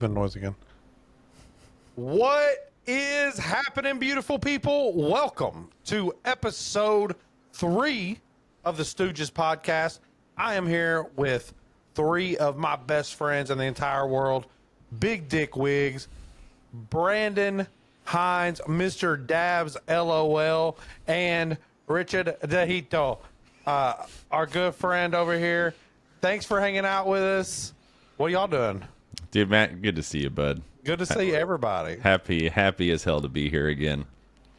The noise again. What is happening, beautiful people? Welcome to episode 3 of the Stooges podcast. I am here with 3 of my best friends in the entire world, Big Dick Wiggs, Brandon Hines, Mr. Dabs LOL, and Richard Dejito, our good friend over here. Thanks for hanging out with us. What y'all doing? Dude, Matt, good to see you, bud. Good to see everybody. Happy as hell to be here again.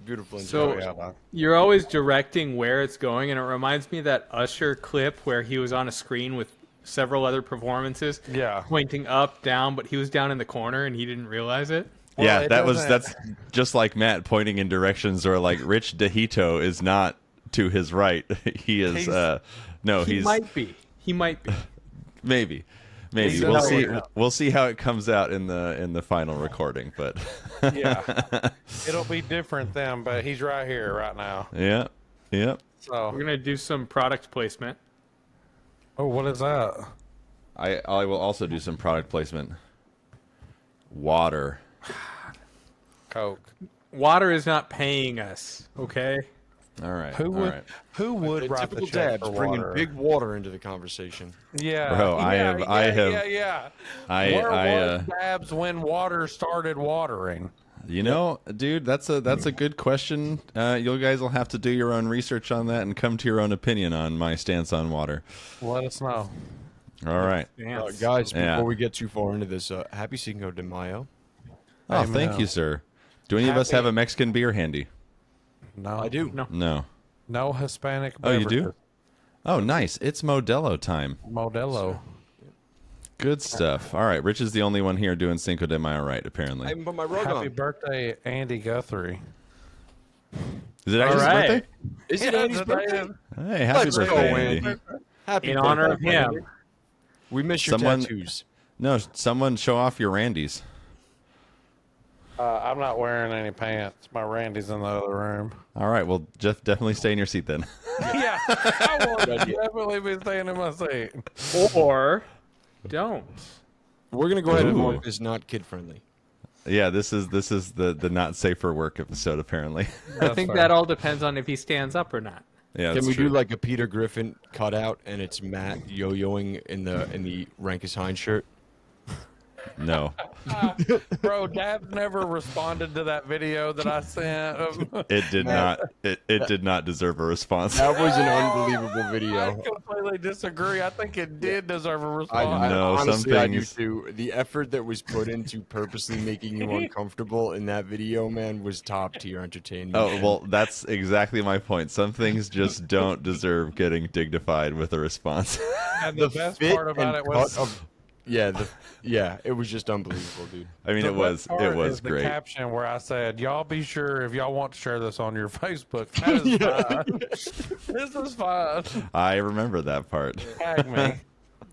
Beautiful. So you're always directing where it's going, and it reminds me of that Usher clip where he was on a screen with several other performances, pointing up, down, but he was down in the corner and he didn't realize it. Well, yeah, that's just like Matt pointing in directions, or like Rich Dejito is not to his right. He is He might be. Maybe. We'll see how it comes out in the final recording, but yeah, it'll be different then. But he's right here, right now. Yeah. So we're gonna do some product placement. Oh, what is that? I will also do some product placement. Water. Coke. Water is not paying us. Okay. All right. Who would write the check for bringing water? big water into the conversation? Yeah, Bro, I have. Where was Dabs when water started watering? You know, dude, that's a good question. You guys will have to do your own research on that and come to your own opinion on my stance on water. Let us know. All right, Guys, before we get too far into this, happy Cinco de Mayo. Oh, thank you, sir. Do any of us have a Mexican beer handy? No, I do. No Hispanic. Oh, you do? beverages. Oh, nice. It's Modelo time. Modelo. Good stuff. All right, Rich is the only one here doing Cinco de Mayo right, apparently. I haven't put my rug Happy on. birthday, Andy Guthrie. Is it actually his birthday? Is it Andy's birthday? Hey, happy Let's go, birthday, Andy. Happy In birthday, honor of him. Andy. We miss your tattoos. No, someone show off your Randys. I'm not wearing any pants. My Randy's in the other room. All right, well, Jeff, definitely stay in your seat then. Yeah, I will definitely be staying in my seat. Or don't. We're gonna go ahead and Ooh. mark this not kid friendly. Yeah, this is the not safe for work episode apparently. I think fair. that all depends on if he stands up or not. Yeah, Can that's we true. do like a Peter Griffin cutout and it's Matt yo-yoing in the Rankus Hines shirt? No, Bro, Dab never responded to that video that I sent. it did not. It did not deserve a response. That was an unbelievable I video. completely disagree. I think it did deserve a response. No, some honestly, I do things- too. The effort that was put into purposely making you uncomfortable in that video, man, was top tier entertainment. Oh well, that's exactly my point. Some things just don't deserve getting dignified with a response. And the best fit part about and it was cut of- it was just unbelievable, dude. I mean, the it was best part is great. The caption where I said, "Y'all be sure if y'all want to share this on your Facebook. That is fine. This is fine. I remember that part. Tag me."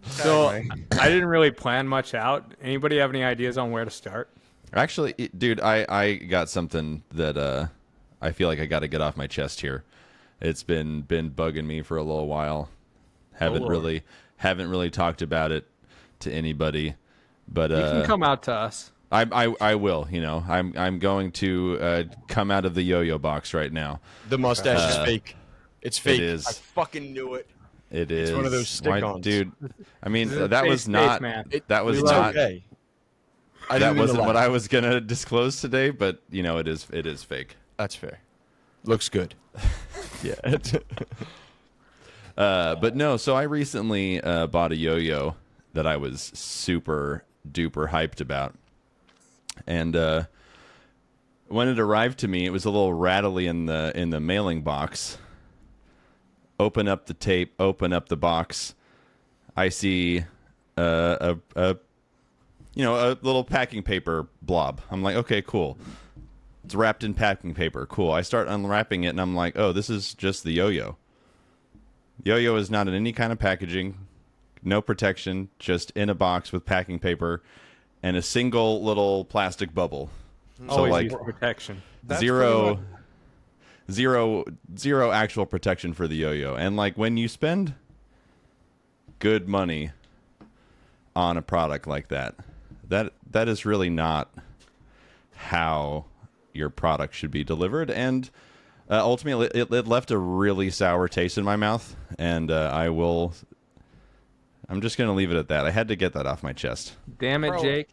So Tag me. I didn't really plan much out. Anybody have any ideas on where to start? Actually, dude, I got something that I feel like I got to get off my chest here. It's been bugging me for a little while. Haven't really talked about it to anybody, but You can come out to us. I will. You know, I'm going to come out of the yo-yo box right now. The mustache is fake. It's fake. It is. I fucking knew it. It is one of those stick-ons. dude. I mean, This is that was space, not man. that was It's not okay. that wasn't what I was gonna disclose today. But you know, it is fake. That's fair. Looks good. Yeah. But no, so I recently bought a yo-yo that I was super duper hyped about. And when it arrived to me, it was a little rattly in the mailing box. Open up the tape, open up the box. I see a little packing paper blob. I'm like, okay, cool. It's wrapped in packing paper. Cool. I start unwrapping it and I'm like, oh, this is just the yo-yo. Yo-yo is not in any kind of packaging, no protection, just in a box with packing paper and a single little plastic bubble. So Always like use protection. That's zero actual protection for the yo-yo. And like when you spend good money on a product like that, that is really not how your product should be delivered. And ultimately, it left a really sour taste in my mouth. And I'm just going to leave it at that. I had to get that off my chest. Damn it, Bro. Jake.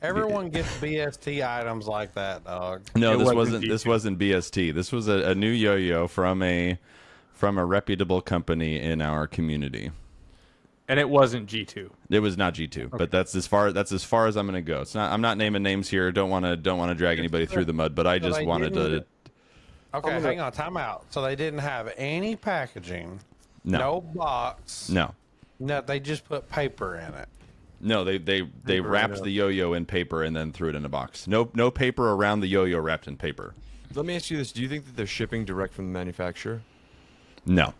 Everyone gets BST items like that, dog. No, this wasn't wasn't BST. This was a new yo-yo from a reputable company in our community. And it wasn't G2. It was not G2, but that's as far as I'm going to go. It's not. I'm not naming names here. Don't want to drag anybody through the mud. But I just wanted to. Okay, hang on, time out. So they didn't have any packaging, no box, No, they just put paper in it. no. They wrapped the yo-yo in paper and then threw it in a box. No paper around the yo-yo wrapped in paper. Let me ask you this: do you think that they're shipping direct from the manufacturer? No,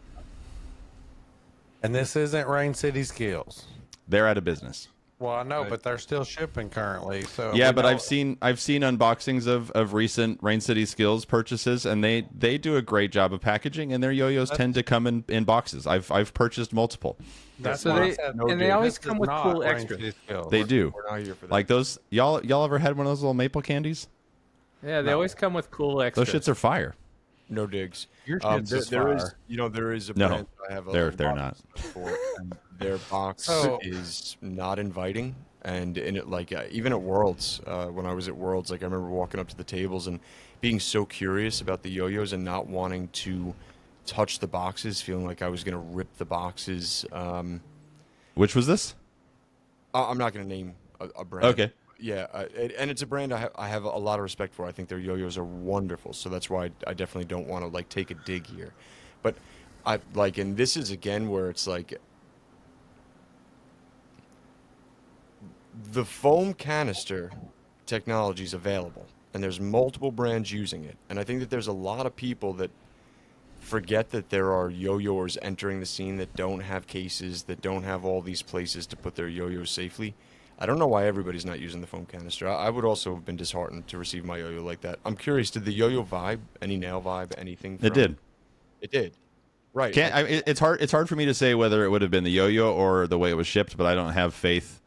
And this isn't Rain City Skills. they're out of business. Well, I know, but they're still shipping currently. So Yeah, we but don't- I've seen unboxings of recent Rain City Skills purchases, and they do a great job of packaging, and their yo-yos tend to come in boxes. I've purchased multiple. That's So what I they- said. and they dude, always this come is with not cool Rain extras. City Skills. They do. We're not here for that. Like those, y'all ever had one of those little maple candies? Yeah, they always come with cool extras. Those shits are fire. No digs. Your shit's just there is, fire. there is a No, brand I have. they're lot not. of stuff for, and their box So- is not inviting, and in it, like even at Worlds, when I was at Worlds, like I remember walking up to the tables and being so curious about the yo-yos and not wanting to touch the boxes, feeling like I was going to rip the boxes. Which was this? I'm not going to name a brand. Okay. Yeah, and it's a brand I have a lot of respect for. I think their yo-yos are wonderful, so that's why I definitely don't want to like take a dig here. But I like, and this is again where it's like the foam canister technology is available, and there's multiple brands using it, and I think that there's a lot of people that forget that there are yo-yoers entering the scene that don't have cases, that don't have all these places to put their yo-yos safely. I don't know why everybody's not using the foam canister. I would also have been disheartened to receive my yo-yo like that. I'm curious, did the yo-yo vibe, any nail vibe, anything? It did. It did. Right. It's hard for me to say whether it would have been the yo-yo or the way it was shipped, but I don't have faith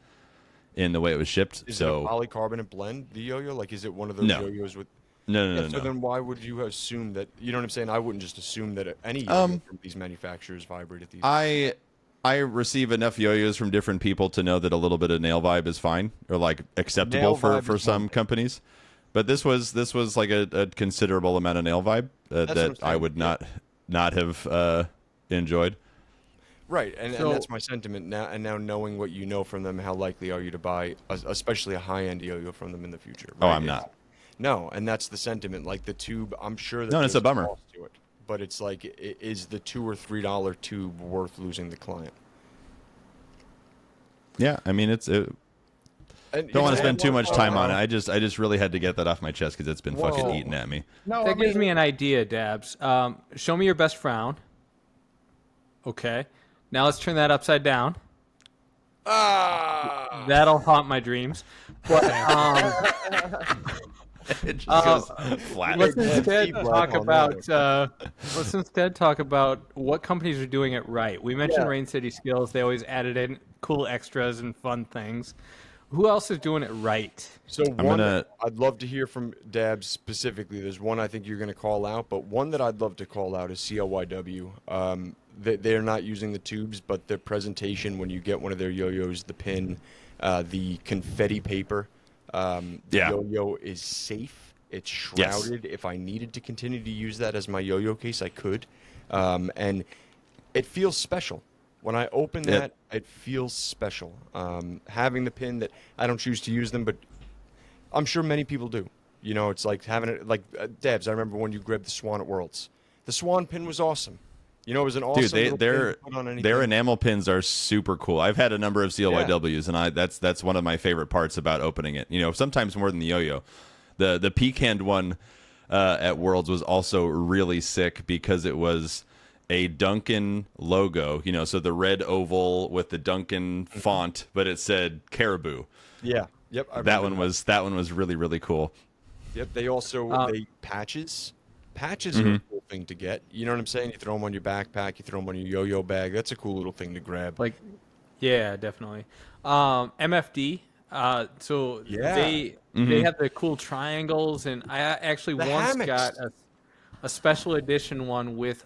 in the way it was shipped. Is So it a polycarbonate blend, the yo-yo? Like, is it one of those No. yo-yos with... no. So then why would you assume that... You know what I'm saying? I wouldn't just assume that any yo-yo from these manufacturers vibrate at these... I receive enough yo-yos from different people to know that a little bit of nail vibe is fine or like acceptable Nail for vibe is some one thing. companies. But this was like a considerable amount of nail vibe what I'm that I saying, would yeah. not have enjoyed. Right, and that's my sentiment now. And now knowing what you know from them, how likely are you to buy, especially a high-end yo-yo from them in the future? Oh, right? I'm not. No, and that's the sentiment. Like the tube, I'm sure that No, and it's there's a bummer. cost to it, but it's like, is the $2 or $3 tube worth losing the client? Yeah, I mean And, don't want to spend too much time on it. I just really had to get that off my chest because it's been fucking Whoa. eating at me. No, That gives me an idea, Dabs. Show me your best frown. Okay. Now let's turn that upside down. That'll haunt my dreams. But It just goes flat. let's instead keep talk on about that. let's instead talk about what companies are doing it right. We mentioned Rain City Skills. They always added in cool extras and fun things. Who else is doing it right? So gonna- I'd love to hear from Dabs specifically. There's one I think you're going to call out, but one that I'd love to call out is CLYW. They're not using the tubes, but their presentation when you get one of their yo-yos, the pin, the confetti paper, the Yeah. yo-yo is safe. It's shrouded. If I needed to continue to use that as my yo-yo case, I could. And it feels special. When I open Yeah. that, it feels special. Having the pin that I don't choose to use them, but I'm sure many people do. You know, it's like having it, like Debs, I remember when you grabbed the Swan at Worlds. The Swan pin was awesome. You know, it was an awesome little pin to put on anything. their enamel pins are super cool. I've had a number of CLYWs, and that's one of my favorite parts about opening it. You know, sometimes more than the yo-yo. The pecan one at Worlds was also really sick because it was a Dunkin' logo. You know, so the red oval with the Dunkin' font, but it said Caribou. Yeah. Yep. I That remember one was really really cool. Yep. They also they patches. Patches are a cool thing to get. You know what I'm saying? You throw them on your backpack. You throw them on your yo-yo bag. That's a cool little thing to grab. Like, yeah, definitely. MFD. So Yeah. they have the cool triangles, and I actually The once hammocks. got a special edition one with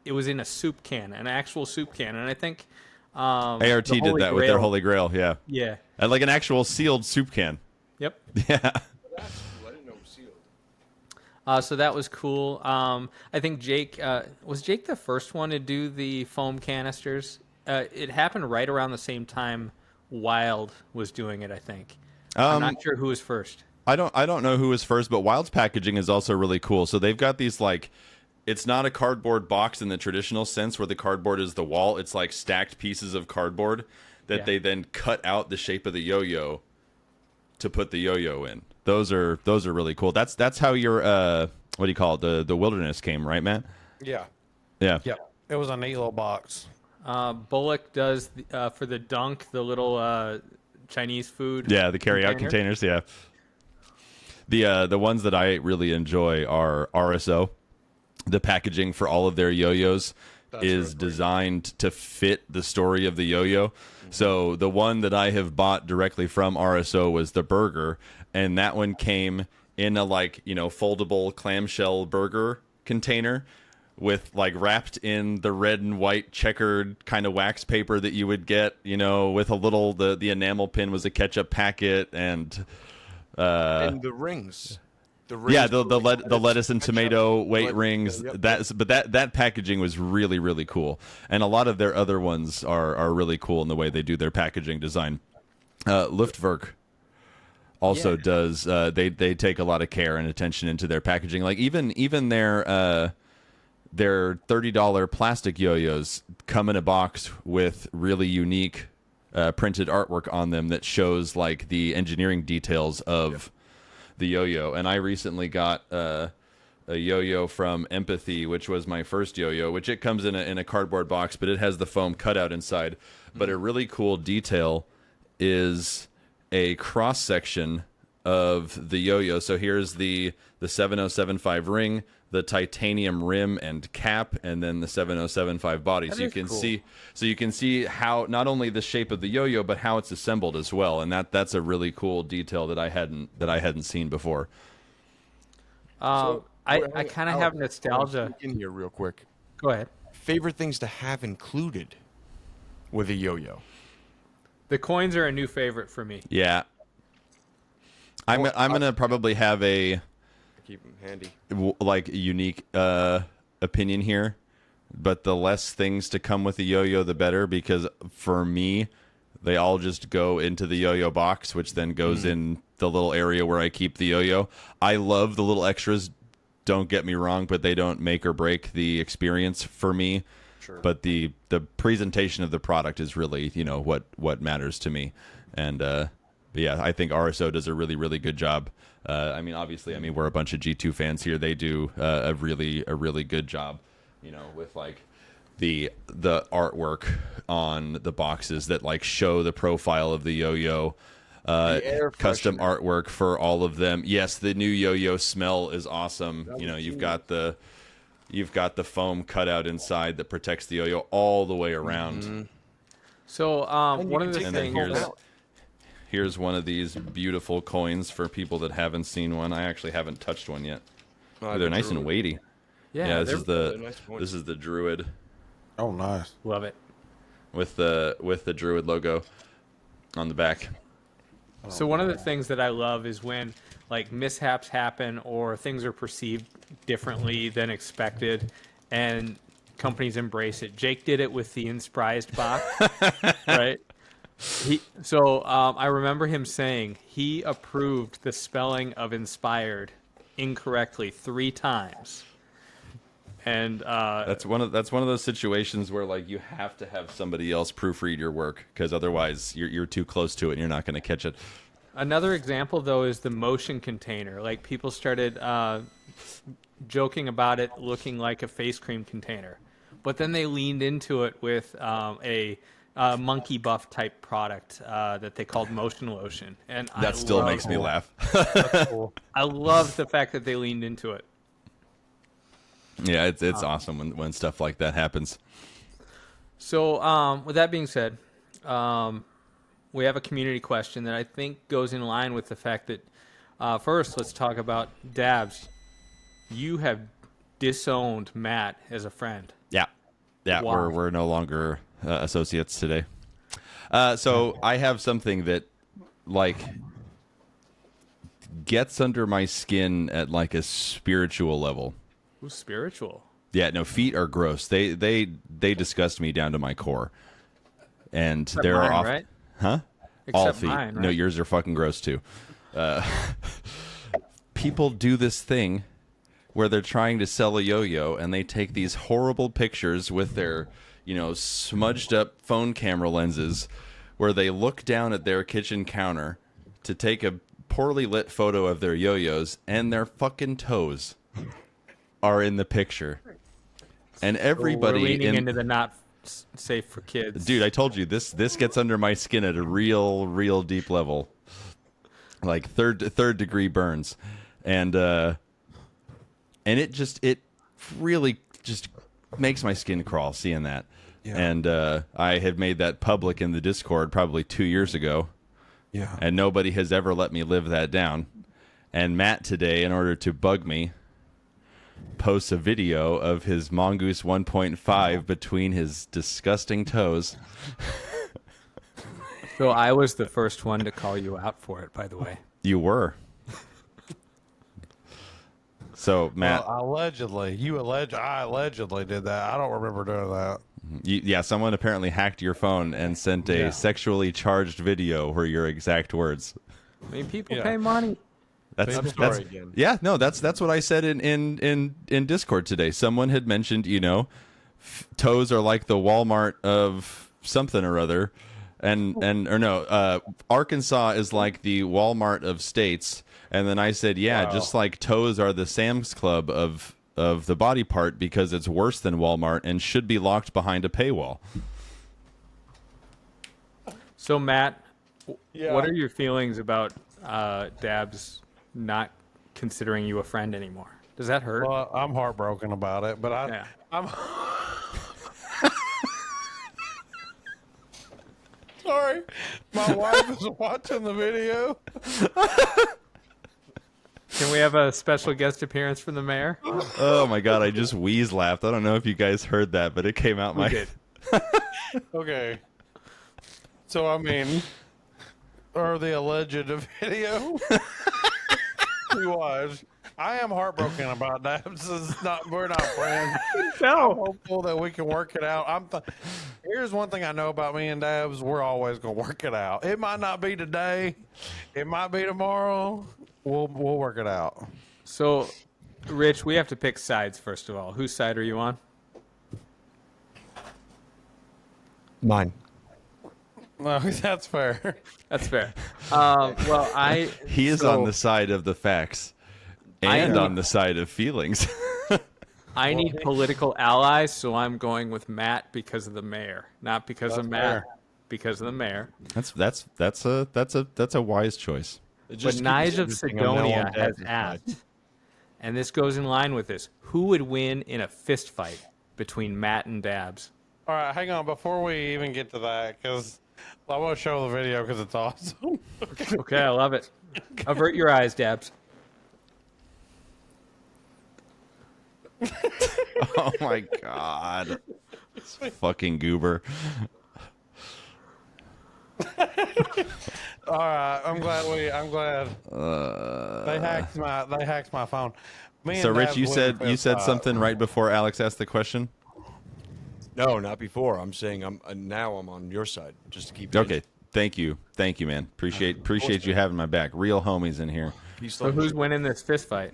it was in a soup can, an actual soup can, and I think ART the did Holy that with their Grail- Holy Grail, yeah. Yeah. And like an actual sealed soup can. Yep. Yeah. That's cool. I didn't know it was sealed. So that was cool. I think Jake was Jake the first one to do the foam canisters. It happened right around the same time Wild was doing it. I think. I'm not sure who was first. I don't know who was first, but Wild's packaging is also really cool. So they've got these like, it's not a cardboard box in the traditional sense where the cardboard is the wall. It's like stacked pieces of cardboard that they then cut out the shape of the yo-yo to put the yo-yo in. Those are really cool. That's how your what do you call it? The wilderness came, right, Matt? Yeah. Yeah. Yep. It was a neat little box. Bullock does for the dunk the little Chinese food. Yeah, the carry-out containers. Yeah. The ones that I really enjoy are RSO. The packaging for all of their yo-yos is designed to fit the story of the yo-yo. Mm-hmm. So the one that I have bought directly from RSO was the burger, and that one came in a foldable clamshell burger container with wrapped in the red and white checkered kind of wax paper that you would get, with a little the enamel pin was a ketchup packet and the rings. The lettuce and tomato weight rings. Yep. That packaging was really, really cool, and a lot of their other ones are really cool in the way they do their packaging design. Luftwerk also does. They take a lot of care and attention into their packaging. Like even their $30 plastic yo-yos come in a box with really unique printed artwork on them that shows the engineering details of the yo-yo. And I recently got a yo-yo from Empathy, which was my first yo-yo, which it comes in a cardboard box, but it has the foam cutout inside. But a really cool detail is a cross section of the yo-yo. So here's the 7075 ring, the titanium rim and cap, and then the 7075 body. So you can see how not only the shape of the yo-yo, but how it's assembled as well. And that's a really cool detail that I hadn't seen before. I kind of have nostalgia in here real quick. Go ahead. Favorite things to have included with a yo-yo. The coins are a new favorite for me. Yeah. I'm gonna probably have a Keep them handy. Unique opinion here, but the less things to come with the yo-yo, the better, because for me, they all just go into the yo-yo box, which then goes in the little area where I keep the yo-yo. I love the little extras, don't get me wrong, but they don't make or break the experience for me. Sure. But the presentation of the product is really, what matters to me. And yeah, I think RSO does a really, really good job. Obviously, we're a bunch of G2 fans here. They do a really good job, with the artwork on the boxes that show the profile of the yo-yo. Custom artwork for all of them. Yes, the new yo-yo smell is awesome. You've got the foam cutout inside that protects the yo-yo all the way around. Mm-hmm. So one of the things. Here's one of these beautiful coins for people that haven't seen one. I actually haven't touched one yet. They're nice and weighty. Yeah, this is the Druid. Oh, nice. Love it. With the Druid logo on the back. So one of the things that I love is when mishaps happen or things are perceived differently than expected, and companies embrace it. Jake did it with the Insprized box, right? I remember him saying he approved the spelling of inspired incorrectly 3 times, and that's one of those situations where you have to have somebody else proofread your work, because otherwise you're too close to it and you're not going to catch it. Another example though is the motion container. People started joking about it looking like a face cream container, but then they leaned into it with a monkey buff type product that they called Motion Lotion, and that still makes me laugh. That's cool. I love the fact that they leaned into it. Yeah, it's awesome when stuff like that happens. So with that being said, we have a community question that I think goes in line with the fact that first, let's talk about Dabs. You have disowned Matt as a friend. Yeah. Why? We're no longer associates today. So I have something that like gets under my skin at like a spiritual level. Who's spiritual? Yeah, no, feet are gross. They disgust me down to my core. And Except there mine, are right? Huh? All Except feet. mine, right? No, yours are fucking gross too. People do this thing where they're trying to sell a yo-yo and they take these horrible pictures with their, smudged up phone camera lenses where they look down at their kitchen counter to take a poorly lit photo of their yo-yos and their fucking toes are in the picture. And everybody We're leaning into the not safe for kids. Dude, I told you this gets under my skin at a real deep level. Like third degree burns. And it really just makes my skin crawl seeing that. Yeah. And I had made that public in the Discord probably 2 years ago. Yeah. And nobody has ever let me live that down. And Matt today, in order to bug me, posts a video of his Mongoose 1.5 between his disgusting toes. So I was the first one to call you out for it, by the way. You were. So, Matt. Well, allegedly. I allegedly did that. I don't remember doing that. Yeah, someone apparently hacked your phone and sent a sexually charged video where your exact words. I mean, people pay money. That's what I said in Discord today. Someone had mentioned, toes are like the Walmart of something or other, Arkansas is like the Walmart of states. And then I said, just like toes are the Sam's Club of the body part because it's worse than Walmart and should be locked behind a paywall. So Matt, what are your feelings about Dabs not considering you a friend anymore? Does that hurt? Well, I'm heartbroken about it, but I'm sorry. My wife is watching the video. Can we have a special guest appearance from the mayor? Oh my god, I just wheeze laughed. I don't know if you guys heard that, but it came out my did. Okay. So I mean, or the alleged video we watched. I am heartbroken about that. We're not friends. No. I'm hopeful that we can work it out. Here's one thing I know about me and Dabs: we're always gonna work it out. It might not be today, it might be tomorrow. We'll work it out. So, Rich, we have to pick sides first of all. Whose side are you on? Mine. No, that's fair. That's fair. He is on the side of the facts and on the side of feelings. I need political allies, so I'm going with Matt because of the mayor, not because of Matt, because of the mayor. That's a wise choice. But Knives of Sidonia has asked, and this goes in line with this: who would win in a fist fight between Matt and Dabs? All right, hang on. Before we even get to that, because I want to show the video because it's awesome. Okay, I love it. Avert your eyes, Dabs. Oh my god. This fucking goober. All right, I'm glad they hacked my phone. So Rich, you said something right before Alex asked the question? No, not before. I'm saying now I'm on your side just to keep. Okay, thank you, man. Appreciate you having my back. Real homies in here. So who's winning this fist fight?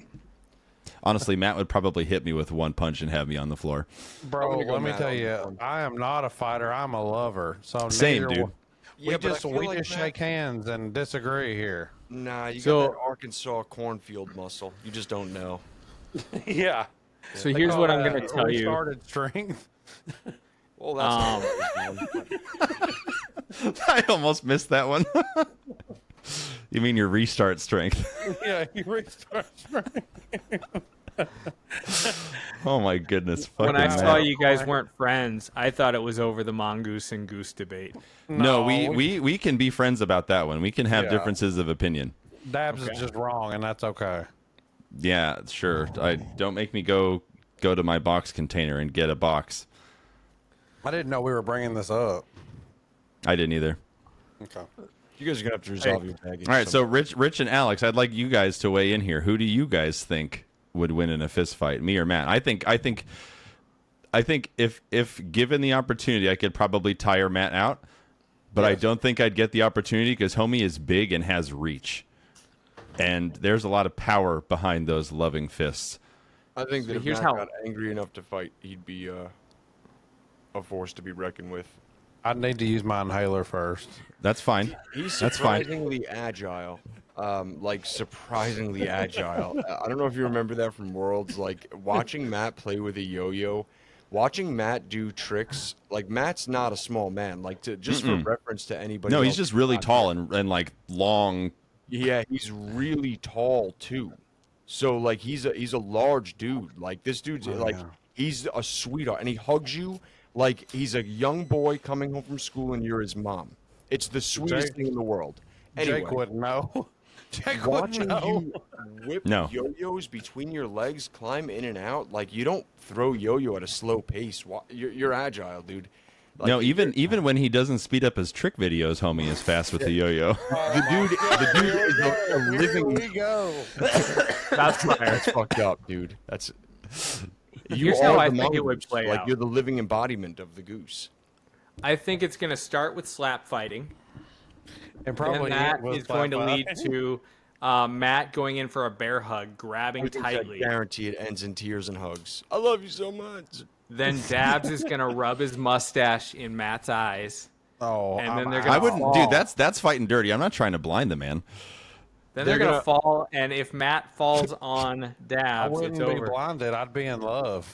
Honestly, Matt would probably hit me with one punch and have me on the floor. Bro, let me tell you, I am not a fighter. I'm a lover. So same, dude. We just shake hands and disagree here. Nah, you got that Arkansas cornfield muscle. You just don't know. Yeah. So here's what I'm going to tell you. Started strength. Well, that's I almost missed that one. You mean your restart strength? Yeah, you restart strength. Oh my goodness! When I Fucking saw Matt. you guys weren't friends, I thought it was over the mongoose and goose debate. No, we can be friends about that one. We can have differences of opinion. Dabs is just wrong, and that's okay. Yeah, sure. Don't make me go to my box container and get a box. I didn't know we were bringing this up. I didn't either. Okay. You guys are gonna have to resolve your baggage. All right, so Rich and Alex, I'd like you guys to weigh in here. Who do you guys think would win in a fist fight, me or Matt? I think if given the opportunity, I could probably tire Matt out, but I don't think I'd get the opportunity because homie is big and has reach, and there's a lot of power behind those loving fists. I think that So if here's Matt how- got angry enough to fight, he'd be a force to be reckoned with. I'd need to use my inhaler first. That's fine. He's That's fine. surprisingly agile. Like surprisingly agile. I don't know if you remember that from Worlds. Like watching Matt play with a yo-yo, watching Matt do tricks. Like Matt's not a small man. Like just for reference to anybody. No, he's else just really not tall here. and like long. Yeah, he's really tall too. So like he's a large dude. Like this dude's like he's a sweetheart, and he hugs you like he's a young boy coming home from school and you're his mom. It's the sweetest thing in the world. Anyway, Jake wouldn't know. Jake wouldn't watching know. you whip No. yo-yos between your legs, climb in and out, like you don't throw yo-yo at a slow pace. You're agile, dude. Like, No, even when he doesn't speed up his trick videos, homie is fast with the yo-yo. the dude is a living. Here we go. That's fire. That's fucked up, dude. That's you Here's are how I the think it would mongoose. play Like out. you're the living embodiment of the goose. I think it's going to start with slap fighting. And probably And that was is going to lead clapping. to Matt going in for a bear hug, grabbing tightly. I guarantee it ends in tears and hugs. I love you so much. Then Dabs is going to rub his mustache in Matt's eyes. Oh, And then they're I gonna wouldn't, fall. dude. That's fighting dirty. I'm not trying to blind the man. Then They're they're going gonna- to fall, and if Matt falls on I Dabs, wouldn't it's be over. blinded. I'd be in love.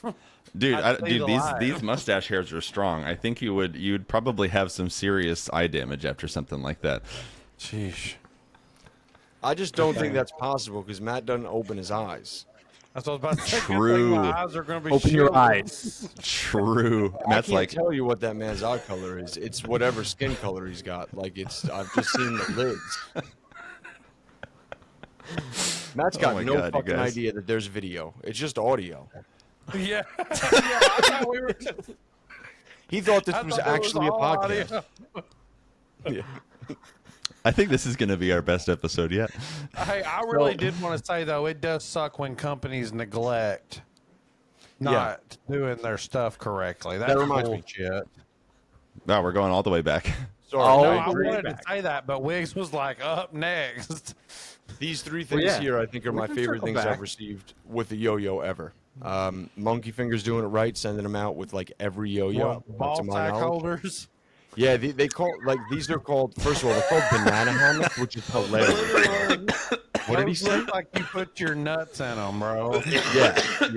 Dude, I'd see dude, the these light. these mustache hairs are strong. I think you'd probably have some serious eye damage after something like that. Sheesh. I just don't think that's possible because Matt doesn't open his eyes. That's what I was about to say. Good thing True. My eyes are going to be Open your shielded. eyes. True. I Matt's can't like, tell you what that man's eye color is. It's whatever skin color he's got. Like I've just seen the lids. Matt's got my no God, you fucking guys. idea that there's video. It's just audio. Yeah. yeah, I thought we were just, He thought this I was thought it actually a all podcast. audio. I think this is going to be our best episode yet. Hey, I really did want to say though, it does suck when companies neglect not doing their stuff correctly. That's reminds me. bullshit. Wow, we're going all the way back. Sorry, Oh, No, no, I bring it wanted to back. say that, but Wiggs was like, up next. these three things yeah. here I think are We my can favorite circle things back. I've received with the yo-yo ever. Monkey Finger's doing it right, sending them out with like every yo-yo. What, ball to my sack knowledge. holders? Yeah, they call like these are called. First of all, they're called banana hammocks, which is hilarious. What did he Those say? look like you put your nuts in them, bro. Yeah,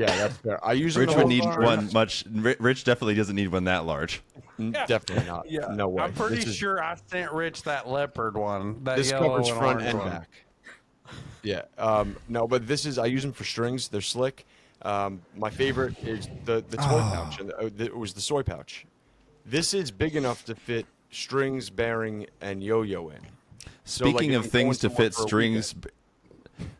that's fair. I use them Rich to would hold need strings. one much. Rich definitely doesn't need one that large. Definitely not. Yeah, No way. I'm pretty This is- sure I sent Rich that leopard one. That This yellow covers and front orange and one. back. Yeah. No, but this is I use them for strings. They're slick. My favorite is the toy pouch, and it was the soy pouch. This is big enough to fit strings, bearing, and yo-yo in. So, like, Speaking if of I'm things to going somewhere fit for a strings,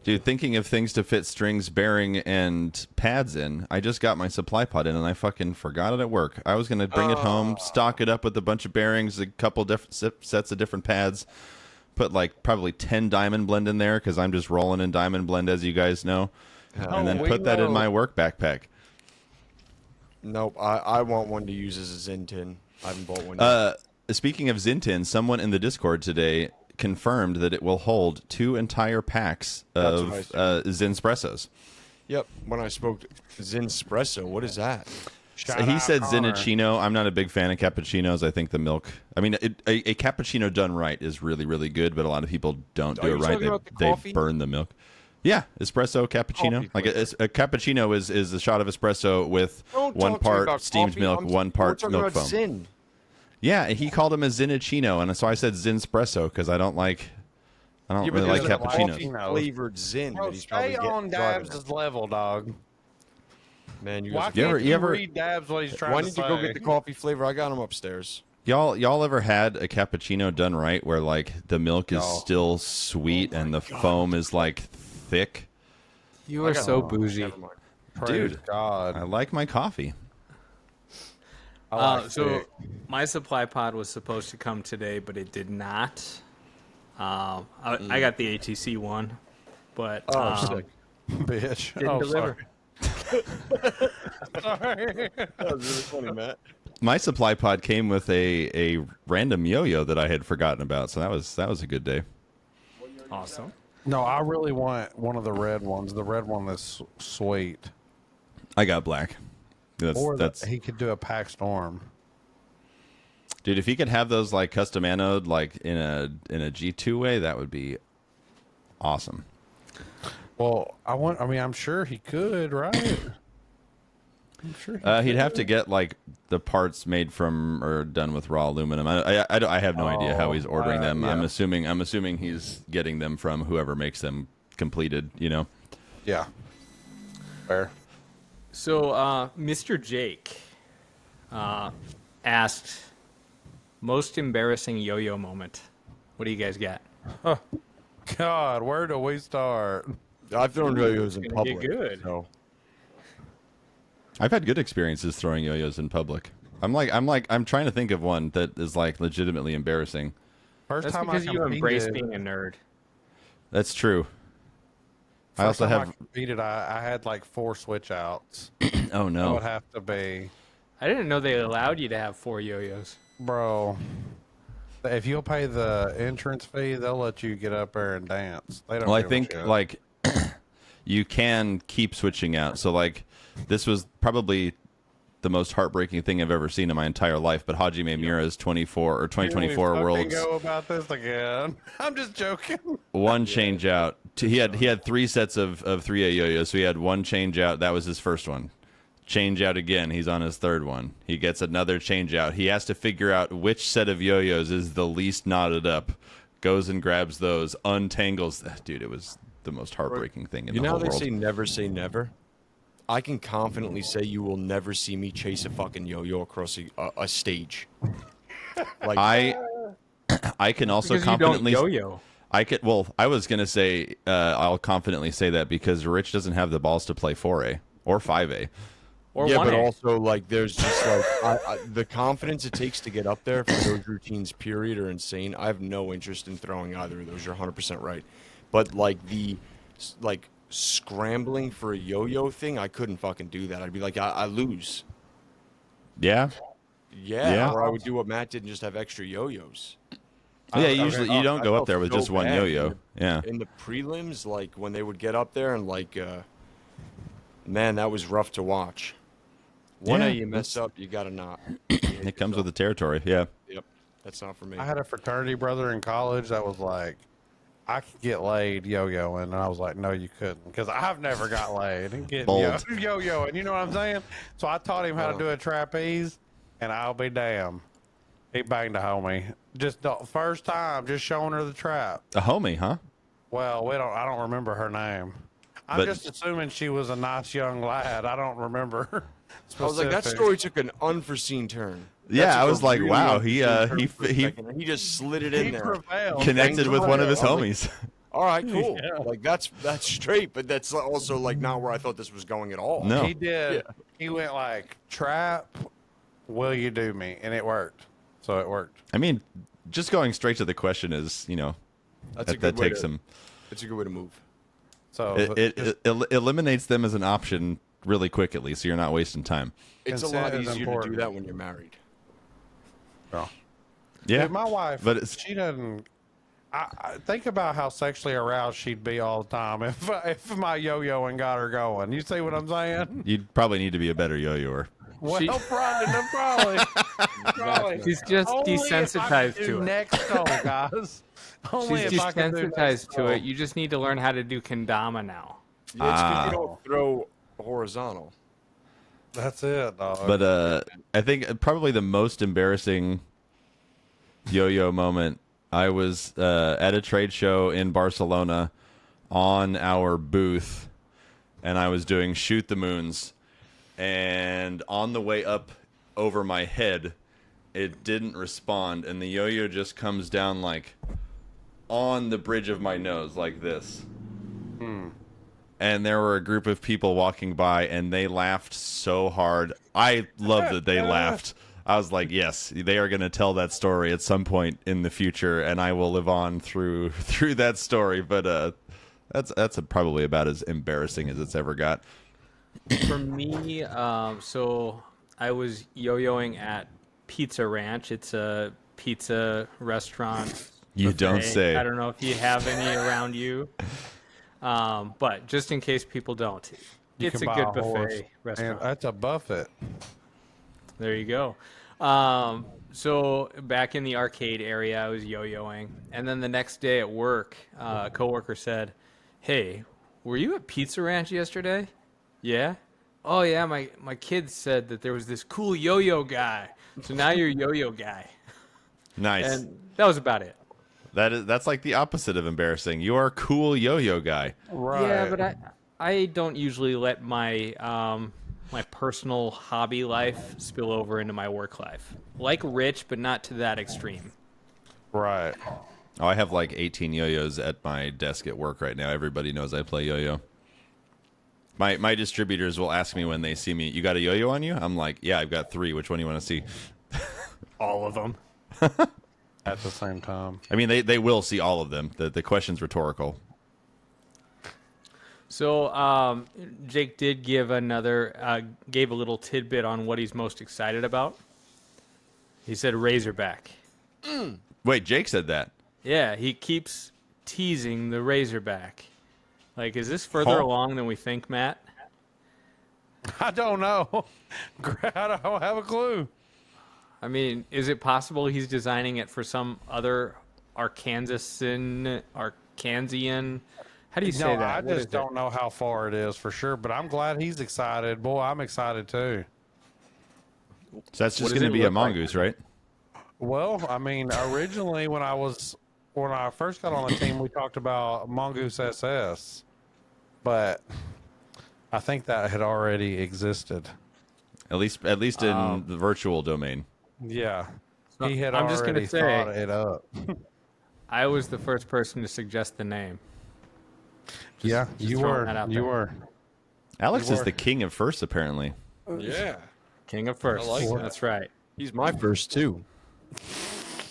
dude, thinking of things to fit strings, bearing, and pads in, I just got my supply pod in and I fucking forgot it at work. I was going to bring it home, stock it up with a bunch of bearings, a couple different sets of different pads, put like probably 10 diamond blend in there because I'm just rolling in diamond blend, as you guys know, and then we put that in know. my work backpack. Nope. I want one to use as a Zin tin. I haven't bought one yet. Speaking of Zintin, someone in the Discord today confirmed that it will hold 2 entire packs That's of what I Zinspressos. Yep. When I spoke to Zinspresso, what is that? Shout He out said Connor. Zinachino. I'm not a big fan of cappuccinos. I think the milk. I mean, a cappuccino done right is really, really good, but a lot of people don't Are do it you right. talking about the They coffee? burn the milk. Yeah, espresso cappuccino. Coffee Like flavor. a cappuccino is a shot of espresso with Don't one talk to me part about steamed coffee. milk, one we're part talking milk about foam. Zin. Yeah, he called him a Zinachino, and so I said Zinspresso because I don't really like there's a cappuccinos. coffee- Flavored Zin Bro, that he's probably stay getting on driving Dabs' level, dog. Man, you Why guys. can't you you ever read Dabs what he's trying Why to need say? to go get the coffee flavor? I got them upstairs. y'all ever had a cappuccino done right, where like the milk is still sweet and the foam is like thick? You are so bougie. Never mind. Praise Dude, God. I like my coffee. I like So thick. my supply pod was supposed to come today, but it did not. I got the ATC one, but Sick. Bitch. didn't Oh, deliver. sorry. That was really funny, Matt. My supply pod came with a random yo-yo that I had forgotten about, so that was a good day. Awesome. No, I really want one of the red ones. The red one that's sweet. I got black. That's He could do a pack storm. dude. If he could have those like custom anode, like in a G2 way, that would be awesome. Well, I'm sure he could, right? I'm sure he He'd have to get like the parts made from or done with raw aluminum. I have no idea how he's ordering them. yeah. I'm assuming he's getting them from whoever makes them completed. You know. Yeah. Fair. So Mr. Jake asked, most embarrassing yo-yo moment. What do you guys got? God, where do we start? I've thrown yo-yos in gonna public. get good. So. I've had good experiences throwing yo-yos in public. I'm trying to think of one that is like legitimately embarrassing. First That's time because I you competed, embrace being a nerd. That's true. I first also time have. I competed, I had like 4 switch outs. Oh That no! would have to be, I didn't know they allowed you to have 4 yo-yos. bro. If you'll pay the entrance fee, they'll let you get up there and dance. They don't. Well, I give a think shit. like you can keep switching out. So like this was probably the most heartbreaking thing I've ever seen in my entire life. But Hajime Mira's 2024 Can we Worlds fucking go about this again. I'm just joking. one change out. He had 3 sets of 3A yo-yos. So he had one change out. That was his first one. Change out again. He's on his 3rd one. He gets another change out. He has to figure out which set of yo-yos is the least knotted up. Goes and grabs those, untangles. Dude, it was the most heartbreaking thing in You the know how whole they world. say never? I can confidently say you will never see me chase a fucking yo-yo across a stage. Like I can also Because confidently. you don't yo-yo. I was gonna say I'll confidently say that because Rich doesn't have the balls to play 4A or 5A. Or yeah, 1A. but also like there's just like the confidence it takes to get up there for those routines. Period are insane. I have no interest in throwing either of those. You're 100% right. But like the scrambling for a yo-yo thing, I couldn't fucking do that. I'd be like, I lose. Yeah. Yeah, or I would do what Matt did and just have extra yo-yos. Yeah. Usually you don't I go up felt there with so just one bad, yo-yo. dude. Yeah. In the prelims, like when they would get up there and like, man, that was rough to watch. One Yeah, of you mess up, you gotta not. It comes with the territory. Yeah. Yep, that's not for me. I had a fraternity brother in college that was like, I could get laid yo-yoing, and I was like, no, you couldn't, because I've never got laid and getting Bold. yo-yoing. You know what I'm saying? So I taught him how to do a trapeze, and I'll be damned, he banged a homie. Just the first time, just showing her the trap. A homie, huh? Well, I don't remember her name. I'm But- just assuming she was a nice young lad. I don't remember. I was like, that specifics. story took an unforeseen turn. That Yeah, took I a was like, really wow, unforeseen turn for a he second, and he just slid it in He there. prevailed. connected with one of his I was homies. All right, cool. Yeah. Like that's straight, but that's also like not where I thought this was going at all. No. He did. Yeah. He went like, trap, will you do me? And it worked. So it worked. I mean, just going straight to the question is, that's a that good way takes to, them. It's a good way to move. So It eliminates them as an option really quick, at least, so you're not wasting time. It's a Consent lot is easier to important. do that when you're married. Yeah. Dude, my wife, but it's, she doesn't. I think about how sexually aroused she'd be all the time if my yo-yoing got her going. You see what I'm saying? you'd probably need to be a better yo-yoer. Well, She- probably. She's just Only if I desensitized could do to it. next toe, guys. Only She's if I could do desensitized next to toe. it. You just need to learn how to do kendama now. Yeah, it's 'cause Ah. you don't throw horizontal. That's it, dog. But I think probably the most embarrassing yo-yo moment, I was at a trade show in Barcelona on our booth, and I was doing Shoot the Moons, and on the way up over my head, it didn't respond, and the yo-yo just comes down like on the bridge of my nose like this. And there were a group of people walking by, and they laughed so hard. I love that they laughed. I was like, yes, they are going to tell that story at some point in the future, and I will live on through that story. But that's probably about as embarrassing as it's ever got. For me, so I was yo-yoing at Pizza Ranch. It's a pizza restaurant. You buffet. don't say. I don't know if you have any around you. But just in case people don't, it's a good buffet restaurant. And that's a buffet. There you go. So back in the arcade area, I was yo-yoing. And then the next day at work, a coworker said, "Hey, were you at Pizza Ranch yesterday?" "Yeah." "Oh, yeah, my kids said that there was this cool yo-yo guy. So now you're yo-yo guy." Nice. And that was about it. That's like the opposite of embarrassing. You are a cool yo-yo guy. Right. Yeah, but I don't usually let my my personal hobby life spill over into my work life. Like Rich, but not to that extreme. Right. Oh, I have like 18 yo-yos at my desk at work right now. Everybody knows I play yo-yo. My distributors will ask me when they see me, "You got a yo-yo on you?" I'm like, "Yeah, I've got 3. Which one do you want to see?" All of them. At the same time. I mean, they will see all of them. The question's rhetorical. So Jake did give a little tidbit on what he's most excited about. He said Razorback. Wait, Jake said that. Yeah, he keeps teasing the Razorback. Like, is this further along than we think, Matt? I don't know. I don't have a clue. I mean, is it possible he's designing it for some other Arkansian? How do you say that? I just don't know how far it is for sure, but I'm glad he's excited. Boy, I'm excited too. So that's just going to be a mongoose, right? Well, I mean, originally when I first got on the team, we talked about Mongoose SS, but I think that had already existed. At least in the virtual domain. Yeah, So he had I'm just already gonna say- thought it up. I was the first person to suggest the name. Yeah, just you throwing were. that out You there. were. Alex You is were. the king of first, apparently. Yeah. King of first. I like that. That's right. He's my first, too.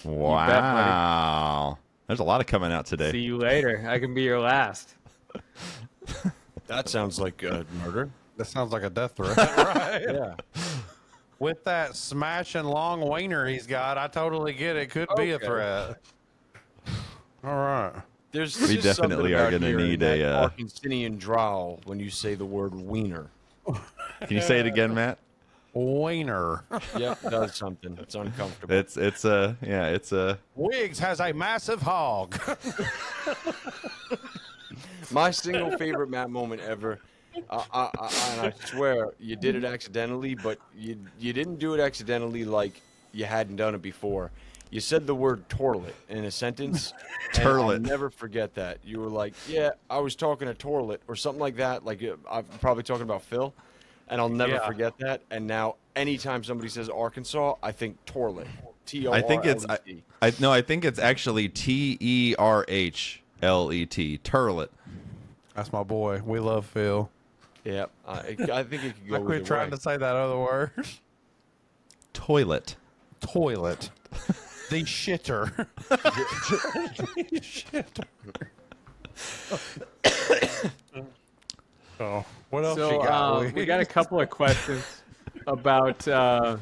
Wow. There's a lot of coming out today. See you later. I can be your last. That sounds like murder. That sounds like a death threat, right? Yeah. With that smashing long wiener he's got, I totally get it. Could be a Okay. threat. All right. There's We just something definitely are about gonna hearing need that a, Arkansinian drawl when you say the word wiener. Can you say it again, Matt? Wiener. Yep, it does something. It's uncomfortable. It's a Wiggs has a massive hog. My single favorite Matt moment ever. And I swear you did it accidentally, but you didn't do it accidentally like you hadn't done it before. You said the word toilet in a sentence. And I'll Turlet. never forget that. You were like, "Yeah, I was talking to toilet" or something like that. Like I'm probably talking about Phil, and I'll never Yeah. forget that. And now, anytime somebody says Arkansas, I think toilet. T-O-R-L-E-T. I think it's I think it's actually TERHLET. Turlet. That's my boy. We love Phil. Yeah, I think it could go. Like we're either trying way. to say that other word. Toilet. Toilet. The shitter. The shitter. Oh, what else you got? Louis? We got a couple of questions about Oh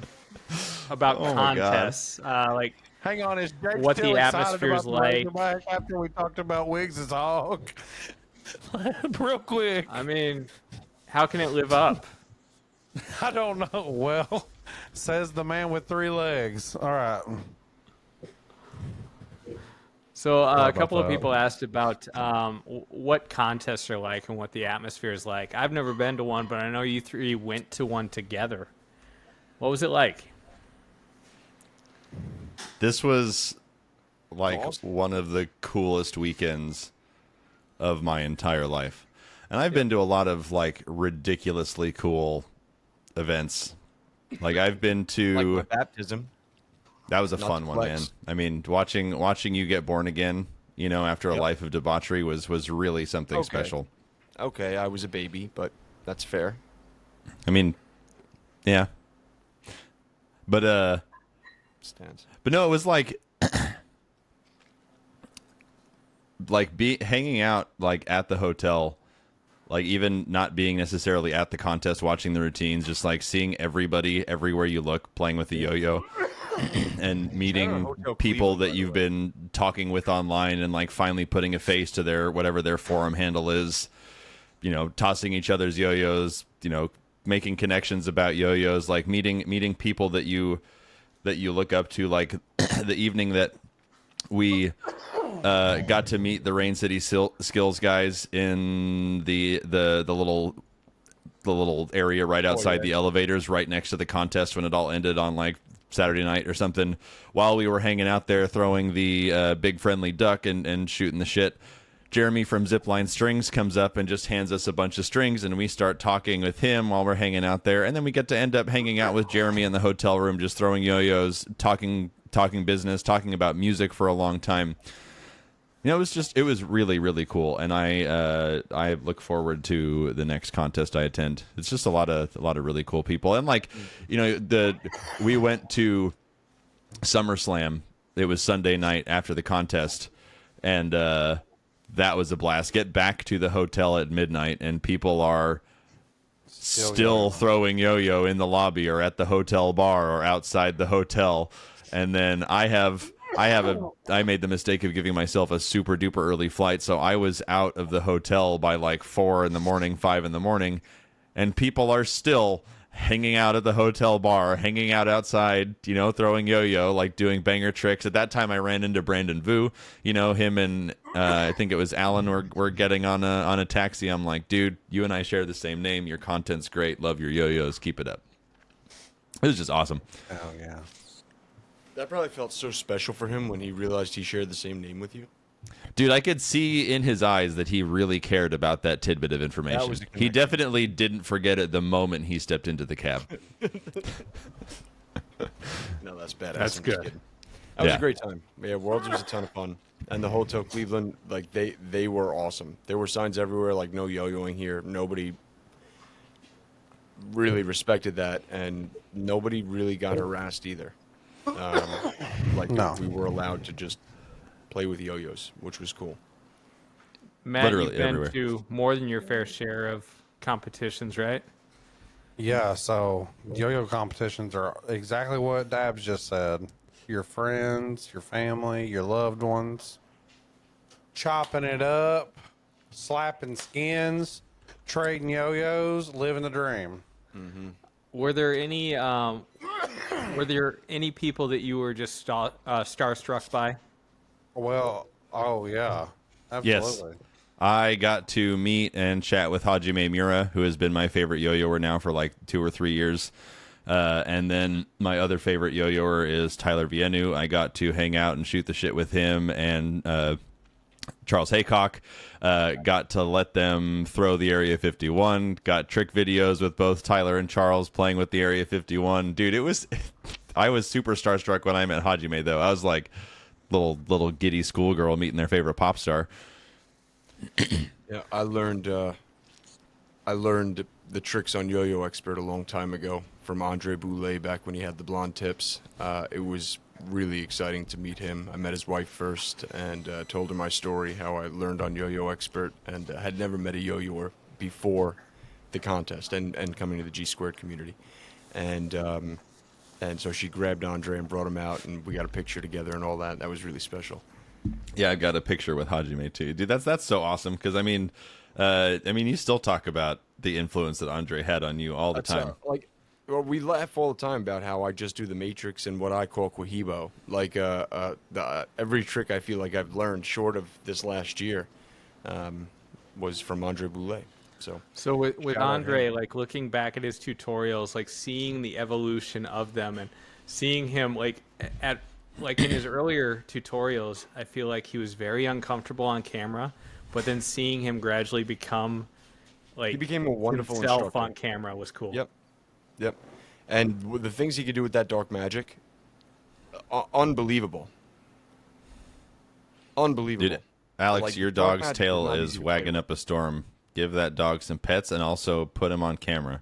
my God. contests. Like, Hang on, is Jake What the still excited atmosphere's about the like. Razorback after we talked about Wiggs' hog? Real quick. I mean, how can it live up? I don't know. Well, says the man with 3 legs. All right. So a about couple of that? people asked about what contests are like and what the atmosphere is like. I've never been to one, but I know you 3 went to one together. What was it like? This was like Awesome. one of the coolest weekends of my entire life. And I've been to a lot of like ridiculously cool events. Like I've been to Like my baptism. that was a Not fun to one, man. flex. I mean, watching you get born again, you know, after a Yep. life of debauchery was really something Okay. special. Okay, I was a baby, but that's fair. I mean, yeah. But Stands. but no, it was like hanging out like at the hotel, like even not being necessarily at the contest, watching the routines, just like seeing everybody everywhere you look playing with the yo-yo and meeting Hotel people Cleveland, that by the you've way. been talking with online and like finally putting a face to their whatever their forum handle is, you know, tossing each other's yo-yos, you know, making connections about yo-yos, like meeting people that you look up to, like the evening that we got to meet the Rain City Skills guys in the little area right outside the elevators, right next to the contest when it all ended on like Saturday night or something. While we were hanging out there throwing the big friendly duck and shooting the shit, Jeremy from Zipline Strings comes up and just hands us a bunch of strings, and we start talking with him while we're hanging out there, and then we get to end up hanging out with Jeremy in the hotel room, just throwing yo-yos, talking business, talking about music for a long time. You know, it was really, really cool, and I look forward to the next contest I attend. It's just a lot of really cool people, and like, you know, we went to SummerSlam. It was Sunday night after the contest, and that was a blast. Get back to the hotel at midnight, and people are still throwing yo-yo in the lobby or at the hotel bar or outside the hotel. And then I made the mistake of giving myself a super duper early flight, so I was out of the hotel by like 4 in the morning, 5 in the morning, and people are still hanging out at the hotel bar, hanging out outside, you know, throwing yo-yo, like doing banger tricks. At that time I ran into Brandon Vu, you know, him and I think it was Alan were getting on a taxi. I'm like, dude, you and I share the same name, your content's great, love your yo-yos, keep it up. It was just awesome. Oh yeah. That probably felt so special for him when he realized he shared the same name with you. Dude, I could see in his eyes that he really cared about that tidbit of information. was a He connection. definitely didn't forget it the moment he stepped into the cab. No, that's badass. That's I'm just good. kidding. That was Yeah. a great time. Yeah, Worlds was a ton of fun. And the Hotel Cleveland, like they were awesome. There were signs everywhere like no yo-yoing here. Nobody really respected that, and nobody really got harassed either. Like No. we were allowed to just play with yo-yos, which was cool. Matt, Literally you've been everywhere. to more than your fair share of competitions, right? Yeah, so yo-yo competitions are exactly what Dabs just said. Your friends, your family, your loved ones, chopping it up, slapping skins, trading yo-yos, living the dream. Were there any people that you were just starstruck by? Well, oh yeah, Yes. absolutely. I got to meet and chat with Hajime Miura, who has been my favorite yo-yoer now for like 2 or 3 years. And then my other favorite yo-yoer is Tyler Vienu. I got to hang out and shoot the shit with him and Charles Haycock. Got to let them throw the Area 51. Got trick videos with both Tyler and Charles playing with the Area 51. Dude, it was... I was super starstruck when I met Hajime, though. I was like little giddy schoolgirl meeting their favorite pop star. Yeah, I learned the tricks on Yo-Yo Expert a long time ago from Andre Boulay back when he had the blonde tips. It was really exciting to meet him. I met his wife first and told her my story, how I learned on Yo-Yo Expert, and had never met a yo-yoer before the contest and coming to the G Squared community. And so she grabbed Andre and brought him out, and we got a picture together and all that. That was really special. Yeah, I got a picture with Hajime too, dude. That's so awesome because I mean, you still talk about the influence that Andre had on you all the time. Well, we laugh all the time about how I just do the Matrix and what I call Cohibo. Like every trick I feel like I've learned short of this last year was from Andre Boulay. So with Andre, like looking back at his tutorials, like seeing the evolution of them and seeing him like in his earlier tutorials, I feel like he was very uncomfortable on camera, but then seeing him gradually become like He became a wonderful himself instructor. on camera was cool. Yep. Yep. And the things he could do with that dark magic, unbelievable. Unbelievable. Dude, Alex, Like, your dark dog's magic tail not is easy to wagging play up a storm. Give that dog some pets and also put him on camera.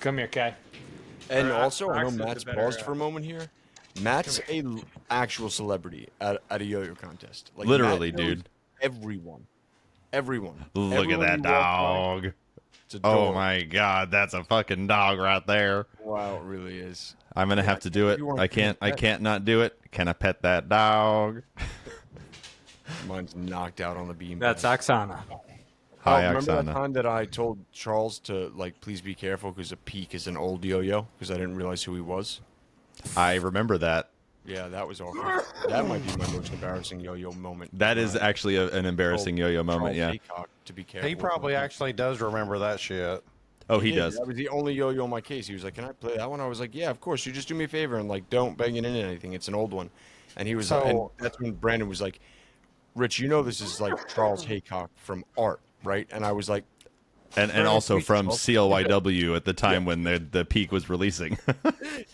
Come here, Kai. And Or also, I know Ox is the Matt's better, paused for a moment here. Matt's actual celebrity at a yo-yo contest. Like, Literally, Matt knows dude. Everyone. Look at Everyone that you walk by, dog. it's Oh adorable. my God, that's a fucking dog right there. Wow, it really is. I'm gonna have to do it. you weren't I gonna can't. I pet. can't not do it. Can I pet that dog? Mine's knocked out on the beam. That's Oksana. Hi, Remember that Oksana. time that I told Charles to, like, please be careful because a peak is an old yo-yo because I didn't realize who he was? I remember that. Yeah, that was awful. That might be my most embarrassing yo-yo moment. That is actually an embarrassing Told yo-yo moment. Charles Yeah. Aycock to be careful. He probably actually does remember that shit. Oh, he did. does. That was the only yo-yo in my case. He was like, "Can I play that one?" I was like, "Yeah, of course. You just do me a favor and, like, don't bang it into anything. It's an old one." And he was, So- and that's when Brandon was like, "Rich, you know this is like Charles Haycock from Art, right?" And I was like, And also from CLYW at the time when the peak was releasing.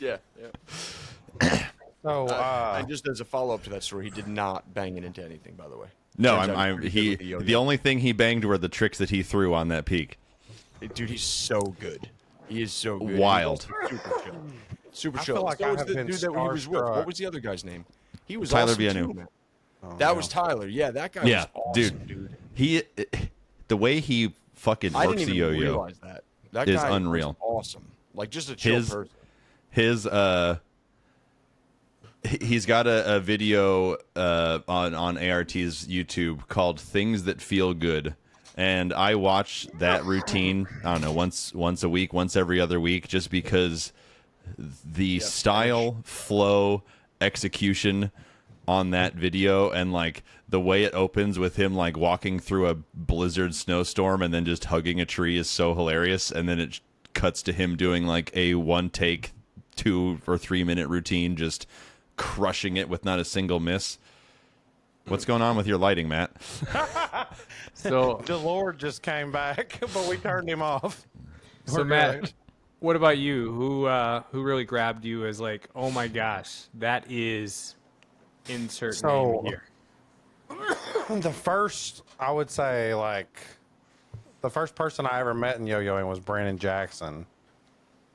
"Yeah, yeah." So, And just as a follow-up to that story, he did not bang it into anything, by the way. No, Turns out I'm he's he. pretty good with the yo-yo. The only thing he banged were the tricks that he threw on that peak. Dude, he's so good. He is so good. Wild. He's also super chill. Super I chill. feel like So I was have the been dude that he was with. starstruck. What was the other guy's name? He was Tyler awesome Vianu. too, man. That was Tyler. Yeah, that guy Yeah, was awesome, dude. dude. He, the way he fucking I works didn't the even yo-yo. realize that. That is guy was unreal. awesome. Like, just a chill person. His he's got a video on ART's YouTube called "Things That Feel Good," and I watch that routine. I don't know, once a week, once every other week, just because the style, flow, execution on that video, and like the way it opens with him like walking through a blizzard snowstorm and then just hugging a tree is so hilarious, and then it cuts to him doing like a one take 2 or 3 minute routine, just crushing it with not a single miss. What's going on with your lighting, Matt? So, the Lord just came back, but we turned him off. so We're Matt, good. what about you? Who really grabbed you as like, oh my gosh, that is insert So- name here. The first, I would say, like, the first person I ever met in yo-yoing was Brandon Jackson,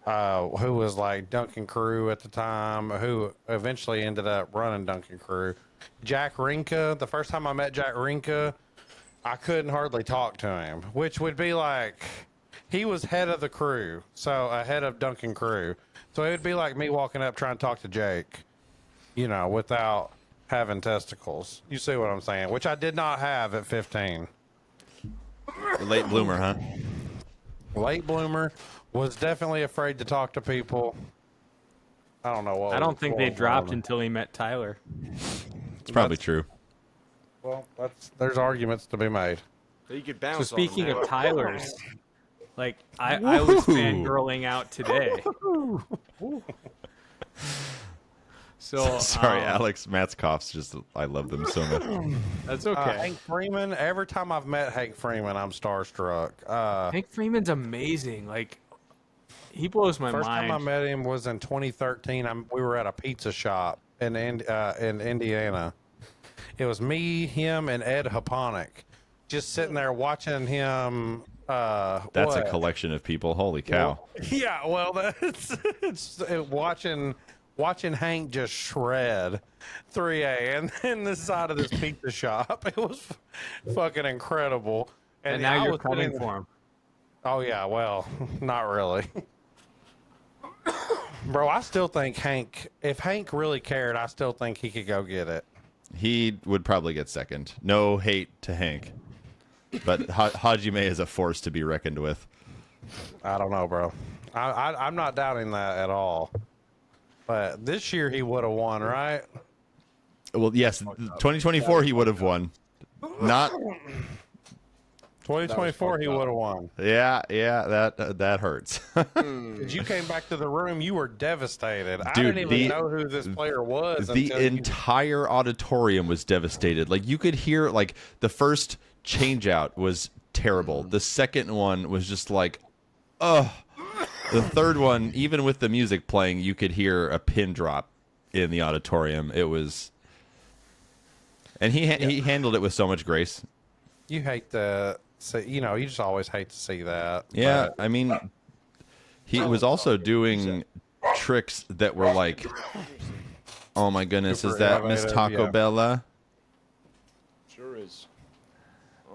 who was like Duncan Crew at the time, who eventually ended up running Duncan Crew. Jack Rinka, the first time I met Jack Rinka, I couldn't hardly talk to him, which would be like, he was head of the crew, so ahead of Duncan Crew. So it would be like me walking up trying to talk to Jake, you know, without having testicles. You see what I'm saying? Which I did not have at 15. Late bloomer, huh? Late bloomer, was definitely afraid to talk to people. I don't know what. I don't think they what was dropped wrong. until he met Tyler. It's probably true. Well, there's arguments to be made. You could So bounce. speaking on him. of Tyler's, like I was Woo! fangirling out today. So Sorry, Alex. Matt's coughs just, I love them so much. That's okay. Hank Freeman. Every time I've met Hank Freeman, I'm starstruck. Hank Freeman's amazing. Like he blows my First mind. time I met him was in 2013. We were at a pizza shop in Indiana. It was me, him, and Ed Haponic, just sitting there watching him. That's what? a collection of people. Holy cow. Yeah, well, it's watching Hank just shred 3A and then the side of this pizza shop. It was fucking incredible. and now I you're was coming sitting- for him. Oh yeah, well, not really. Bro, I still think if Hank really cared, I still think he could go get it. He would probably get second. No hate to Hank. But Hajime is a force to be reckoned with. I don't know, bro. I'm not doubting that at all. But this year he would have won, right? Well, yes, 2024 he would have won. Not 2024 he would have won. yeah, that hurts. Because you came back to the room, you were devastated. I Dude, didn't even know who this player was. The until you- entire auditorium was devastated. Like you could hear like the first change out was terrible. The second one was just like, oh, The third one, even with the music playing, you could hear a pin drop in the auditorium. It was, and he handled it with so much grace. You hate to see, you know, you just always hate to see that. Yeah, but- I mean, he was also doing tricks that were like, oh my goodness, Super is that Miss innovative, Taco yeah. Bella? Sure is.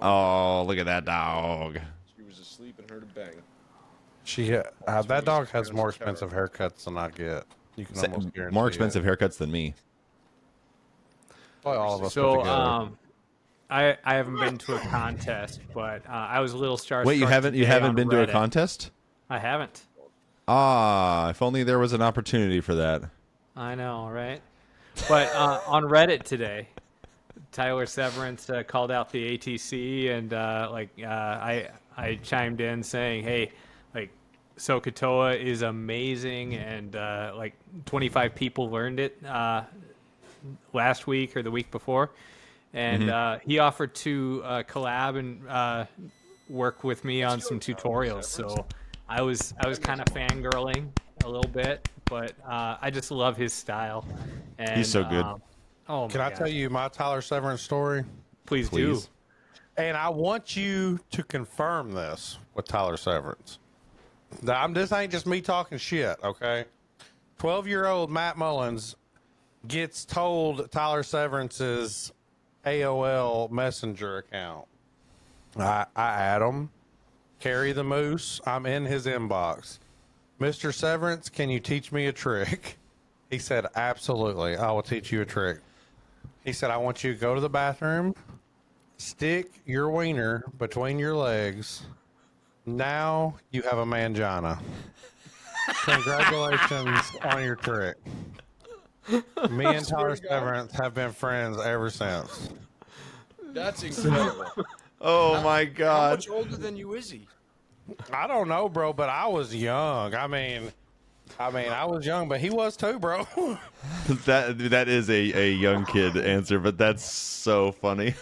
Oh, look at that dog. She was asleep and heard a bang. that dog has more expensive haircuts than I get. You can almost guarantee More it. expensive haircuts than me. Probably all of us put So, together. I haven't been to a contest, but I was a little starstruck. Wait, you haven't today on been to a Reddit. contest? I haven't. Ah, if only there was an opportunity for that. I know, right? But on Reddit today, Tyler Severance called out the ATC, and I chimed in saying, "Hey, like Sokotoa is amazing," and 25 people learned it last week or the week before, and he offered to collab and work with me on some tutorials. So I was kind of fangirling a little bit, but I just love his style. And, He's so good. Oh, Can I tell you my Tyler Severance story? Please Please. do. And I want you to confirm this with Tyler Severance. Now, this ain't just me talking shit, okay? 12-year-old Matt Mullins gets told Tyler Severance's AOL Messenger account. I add him, carry the moose. I'm in his inbox. Mr. Severance, can you teach me a trick? He said, absolutely. I will teach you a trick. He said, I want you to go to the bathroom, stick your wiener between your legs. Now you have a mangina. Congratulations on your trick. Me and Tyler Severance have been friends ever since. That's incredible. Oh my How God. much older than you is he? I don't know, bro, but I was young. I mean, I was young, but he was too, bro. That is a young kid answer, but that's so funny.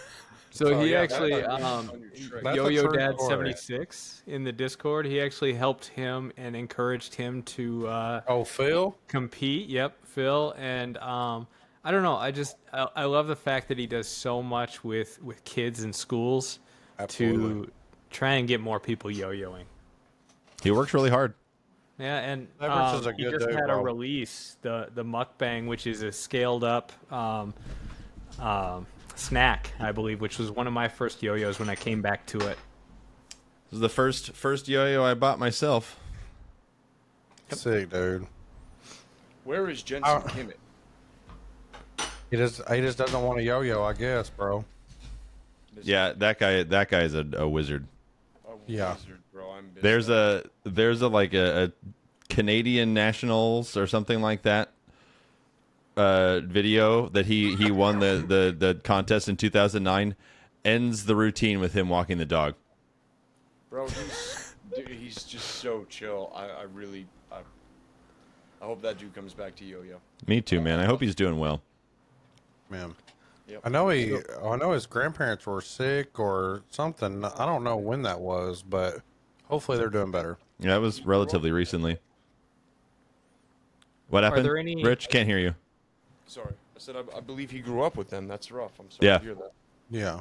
So he yeah, actually, That's a Yo-Yo true Dad story. 76 in the Discord, he actually helped him and encouraged him to Oh, Phil? compete. Yep, Phil. And I don't know. I love the fact that he does so much with kids in schools Absolutely. to try and get more people yo-yoing. He works really hard. Yeah, and Severance is a he good just dude, had bro. a release, the mukbang, which is a scaled up snack, I believe, which was one of my first yo-yos when I came back to it. This is the first yo-yo I bought myself. Sick, dude. Where is Jensen Kimmett? He just doesn't want a yo-yo, I guess, bro. Yeah, that guy is a wizard. Oh, Yeah. wizard, bro, I'm busy. There's a Canadian Nationals or something like that video that he won the contest in 2009. Ends the routine with him walking the dog. Bro, he's just so chill. I hope that dude comes back to yo-yo. Me too, man. I hope he's doing well. Man. Yep. I know his grandparents were sick or something. I don't know when that was, but hopefully they're doing better. Yeah, that was relatively recently. What happened? there any- Rich, can't hear you. Sorry. I said I believe he grew up with them. That's rough. I'm sorry Yeah. to hear that. Yeah.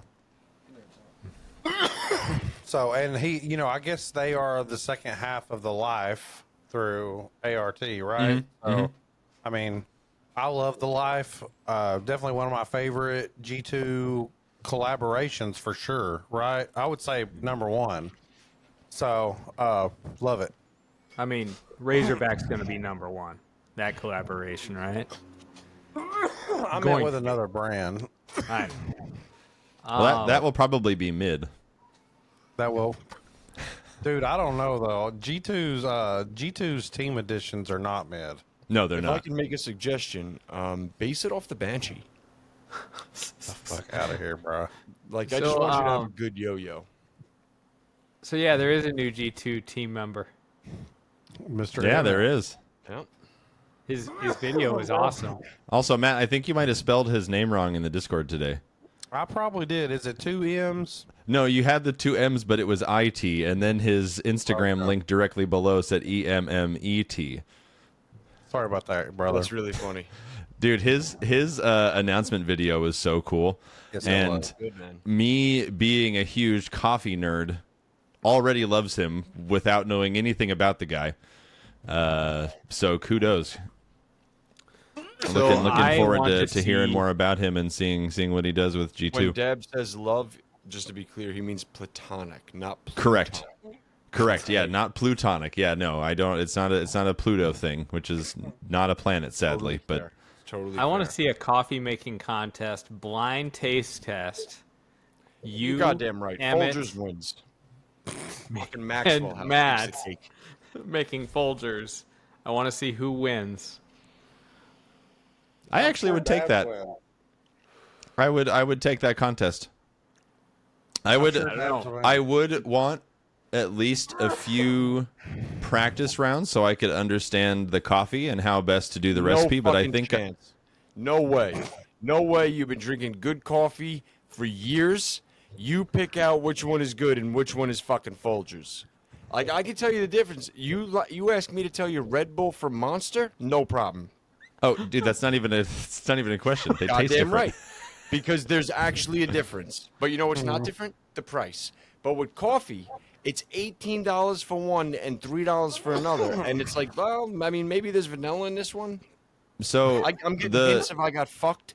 So, and he, I guess they are the second half of the life through ART, right? So, I mean, I love the life. Definitely one of my favorite G2 collaborations for sure, right? I would say number one. So, love it. I mean, Razorback's going to be number one. That collaboration, right? I meant Going- with another brand. I, Well, that will probably be mid. That will. Dude, I don't know though. G2's team editions are not mid. No, they're If I not. can make a suggestion, base it off the Banshee. Fuck out of here, bro. Like, I So, just want you to have a good yo-yo. So yeah, there is a new G2 team member. Mr. Yeah, Emmett. there is. Yeah. His video is awesome. Also, Matt, I think you might have spelled his name wrong in the Discord today. I probably did. Is it 2 M's? No, you had the 2 M's, but it was IT, and then his Instagram link directly below said EMMET. Sorry about that, brother. That's really funny. Dude, his announcement video was so cool. Yes, it And was. Good, man. me being a huge coffee nerd already loves him without knowing anything about the guy. So kudos. Looking I forward want to hearing see- more about him and seeing what he does with When G2. Deb says love, just to be clear, he means platonic, not Correct. plutonic. Correct. Yeah, not plutonic. Yeah, no, I don't. It's not a Pluto thing, which is not a planet, sadly. Totally fair. But Totally. I want to fair. see a coffee making contest, blind taste test. You goddamn right. Emmett, Folgers wins. Fucking Maxwell and has Matt a piece of cake. making Folgers. I want to see who wins. I actually would take that. I would take that contest. I would want at least a few practice rounds so I could understand the coffee and how best to do the recipe. No But I fucking think chance. No way. No way. You've been drinking good coffee for years. You pick out which one is good and which one is fucking Folgers. Like, I can tell you the difference. You ask me to tell you Red Bull from Monster? No problem. oh, dude, it's not even a question. They taste Goddamn different. right. Because there's actually a difference. But you know what's not different? The price. But with coffee, it's $18 for one and $3 for another. And it's like, well, I mean, maybe there's vanilla in this one. So I'm getting hints if I got fucked.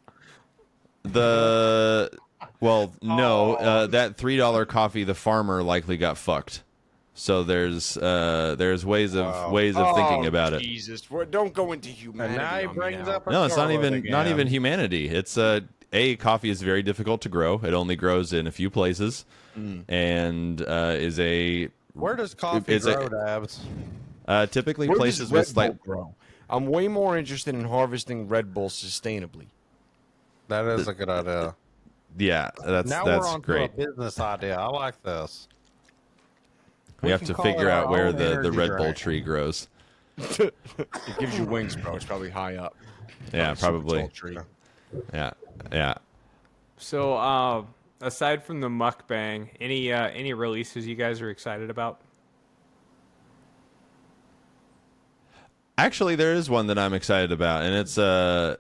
no, that $3 coffee, the farmer likely got fucked. So there's ways of thinking about it. Jesus, don't go into And humanity. now he on me brings now. up. No, it's not even again. humanity. It's coffee is very difficult to grow. It only grows in a few places, and is a Where does coffee it's a- grow, Dabs? typically Where places does Red with slight. Bull grow? I'm way more interested in harvesting Red Bull sustainably. That is a good idea. Yeah, that's Now we're on great. to a business idea. I like this. We have can to call figure it out our where own the energy Red Bull drink. tree grows. It gives you wings, bro. It's probably high up. Yeah, Super probably. tall tree. Yeah. So, aside from the mukbang, any releases you guys are excited about? Actually, there is one that I'm excited about, and it's the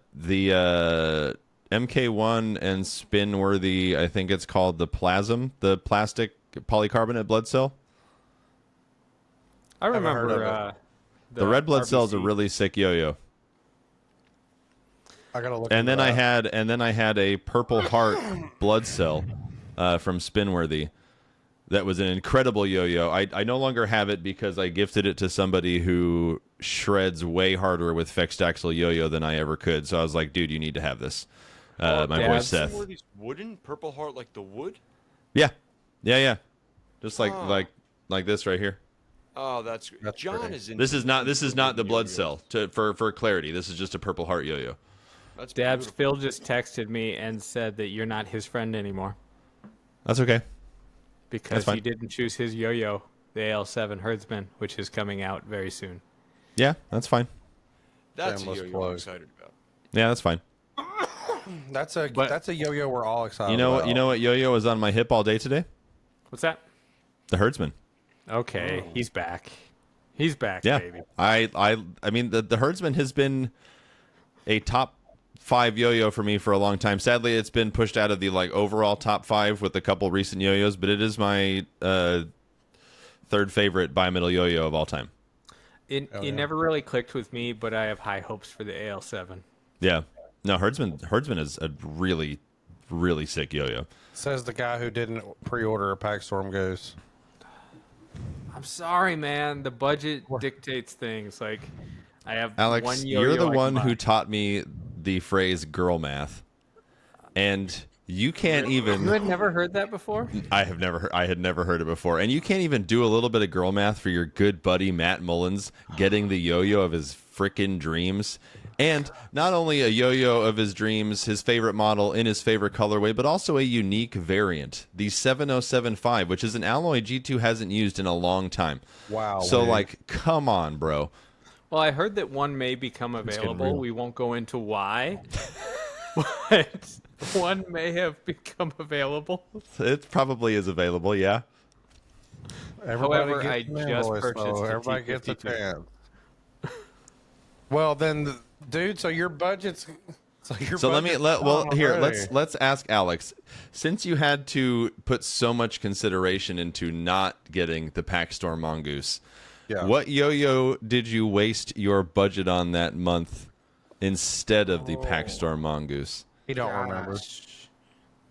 MK1 and Spinworthy. I think it's called the Plasm, the plastic polycarbonate blood cell. I Haven't heard remember of The red blood cell is a RBC. really sick yo-yo. I gotta look. And into then I that. had a Purple Heart blood cell from Spinworthy. That was an incredible yo-yo. I no longer have it because I gifted it to somebody who shreds way harder with Fextaxel yo-yo than I ever could. So I was like, dude, you need to have this. My boy Dad's- Seth. Were these wooden Purple Heart like the wood? Yeah. Just like this right here. Oh, that's John pretty. is in. This is not the blood cell. For clarity, this is just a Purple Heart yo-yo. That's Dabs, beautiful. Phil just texted me and said that you're not his friend anymore That's okay. because fine. you didn't choose his yo-yo, the AL7 Herdsman, which is coming out very soon. Yeah, that's fine. That's a Shameless yo-yo I'm plug. excited about. Yeah, that's fine. That's a But- yo-yo we're all excited. You know about. what yo-yo was on my hip all day today? What's that? The Herdsman. Okay, he's back. He's back, Yeah, baby. I mean the Herdsman has been a top 5 yo-yo for me for a long time. Sadly, it's been pushed out of the overall top 5 with a couple recent yo-yos, but it is my third favorite bimetal yo-yo of all time. It never really clicked with me, but I have high hopes for the AL7. Yeah, no, Herdsman is a really, really sick yo-yo. Says the guy who didn't pre-order a Pack Storm Goose. I'm sorry, man. The budget dictates things. Like, I have Alex, one yo-yo you're the I can one buy. who taught me the phrase "girl math," and you can't even. You had never heard that before? I had never heard it before, and you can't even do a little bit of girl math for your good buddy Matt Mullins getting the yo-yo of his frickin' dreams, and not only a yo-yo of his dreams, his favorite model in his favorite colorway, but also a unique variant, the 7075, which is an alloy G2 hasn't used in a long time. Wow. So Wig. come on, bro. Well, I heard that one may become getting available. real. We won't go into why. But One may have become available. It probably is available, yeah. However, I gets an just invoice, purchased though. a Everybody gets a T52. chance. Well, then, dude. So your budget's. So budget's let's ask Alex. Since you had to put so much consideration into not getting the Pack Store Mongoose, what yo-yo did you waste your budget on that month instead of the Pack Store Mongoose? He don't remember.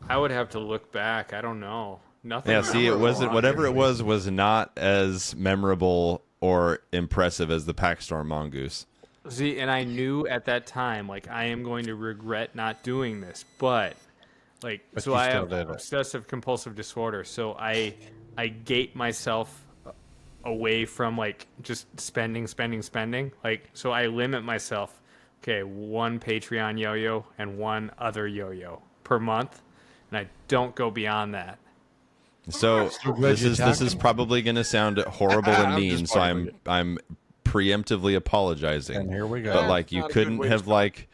I would have to look back. I don't know. Nothing. Yeah, see, it wasn't memorable, whatever it obviously. was not as memorable or impressive as the Pack Store Mongoose. See, and I knew at that time, like, I am going to regret not doing this, but But so you I still have did it. obsessive compulsive disorder, so I gate myself away from like just spending. Like, so I limit myself. Okay, one Patreon yo-yo and one other yo-yo per month, and I don't go beyond that. So this is probably going to sound horrible and I'm mean, just so fucking with I'm preemptively apologizing. And here we go. But like you Not a good couldn't way to have start. like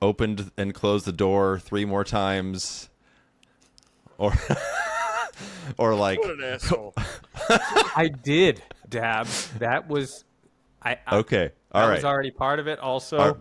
opened and closed the door 3 more times, or or like What an asshole. I did, Dabs. That was I okay, all that right. was already part of it. Also, Are-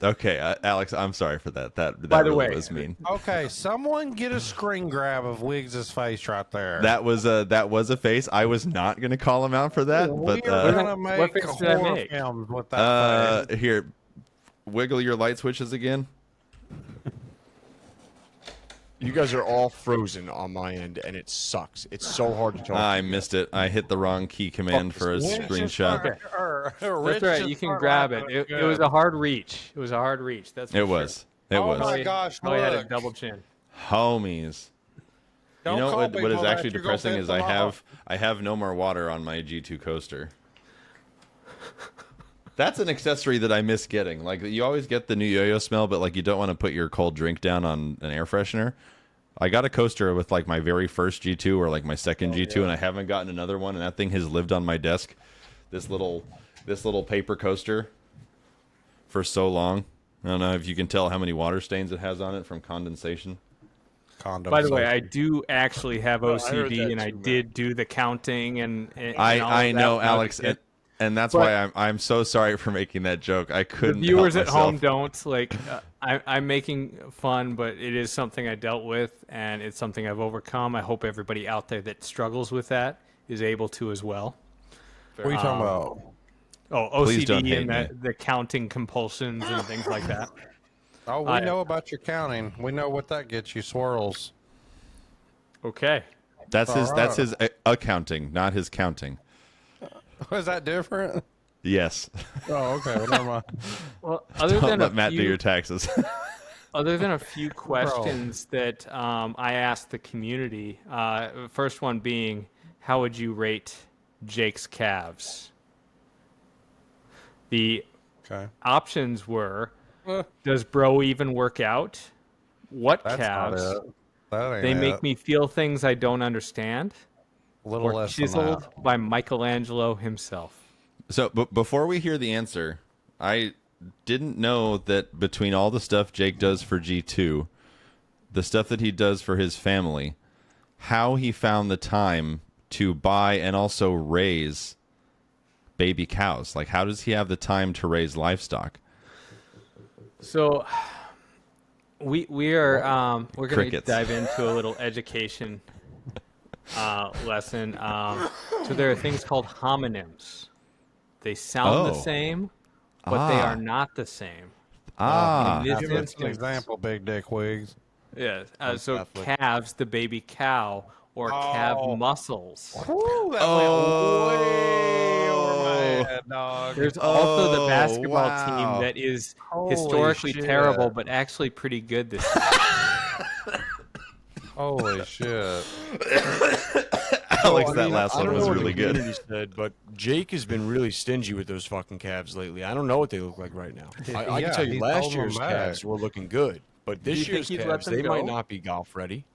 Okay, Alex, I'm sorry for that. That By the really way- was mean. Okay, someone get a screen grab of Wiggs' face right there. That was a face. I was not going to call him out for that, but We're gonna make what face did I horror make? films with that face. here, wiggle your light switches again. You guys are all frozen on my end, and it sucks. It's so hard to talk. I missed it. I hit the wrong key command for a Rich is screenshot. smart, or that's Rich right. is You can smart grab like it. that. It was a hard reach. It was a hard reach. That's for It sure. was. It Oh was. my gosh! Probably had a Look. double chin. Homies. Don't You know call what is people that, actually you're gonna depressing piss is them off. I have no more water on my G2 coaster. That's an accessory that I miss getting. Like, you always get the new yo-yo smell, but like you don't want to put your cold drink down on an air freshener. I got a coaster with like my very first G2 or like my second G2, and I haven't gotten another one, and that thing has lived on my desk, this little paper coaster, for so long. I don't know if you can tell how many water stains it has on it from condensation. By the way, I do actually have I heard that OCD, and I too, man. did do the counting and all I of know, that when I was a Alex, kid. and that's But- why I'm so sorry for making that joke. I The couldn't. viewers help at home myself. don't like. I'm making fun, but it is something I dealt with, and it's something I've overcome. I hope everybody out there that struggles with that is able to as well. What are you talking about? Oh, Please don't OCD hate and me. the counting compulsions and things like that. Oh, we know about your counting. We know what that gets you. Swirls. Okay. That's his. All That's right. his accounting, not his counting. Is that different? Yes. Oh, okay. Well, never mind. Well, other Don't than let a Matt do few, your taxes. other than a few questions that I asked the community, first one being, how would you rate Jake's calves? The Okay. options were, Eh, does bro even work out? What that's calves? not it. That ain't They make it. me feel things I don't understand. A little Or less than chiseled that. by Michelangelo himself. So, but before we hear the answer, I didn't know that between all the stuff Jake does for G2, the stuff that he does for his family, how he found the time to buy and also raise baby cows. Like, how does he have the time to raise livestock? So we are we're going to Crickets. dive into a little education lesson. So there are things called homonyms. They sound the Oh. same, but they Ah. are not the same. Ah, in this Give us an instance, example, Big Dick Wigs. yeah. So Catholic. calves, the baby cow, or calf Oh. muscles. Ooh, that Oh. went way over my head, dog. There's also the Oh, basketball wow. team that is Holy historically shit. terrible, but actually pretty good this year. Holy shit. Alex, I that mean, last I one don't was know what really the good. community Said, but Jake has been really stingy with those fucking calves lately. I don't know what they look like right now. I Yeah, can tell you he's last holding year's them back. calves were looking good, but this you think year's he'd let calves, them they might go? not be golf ready.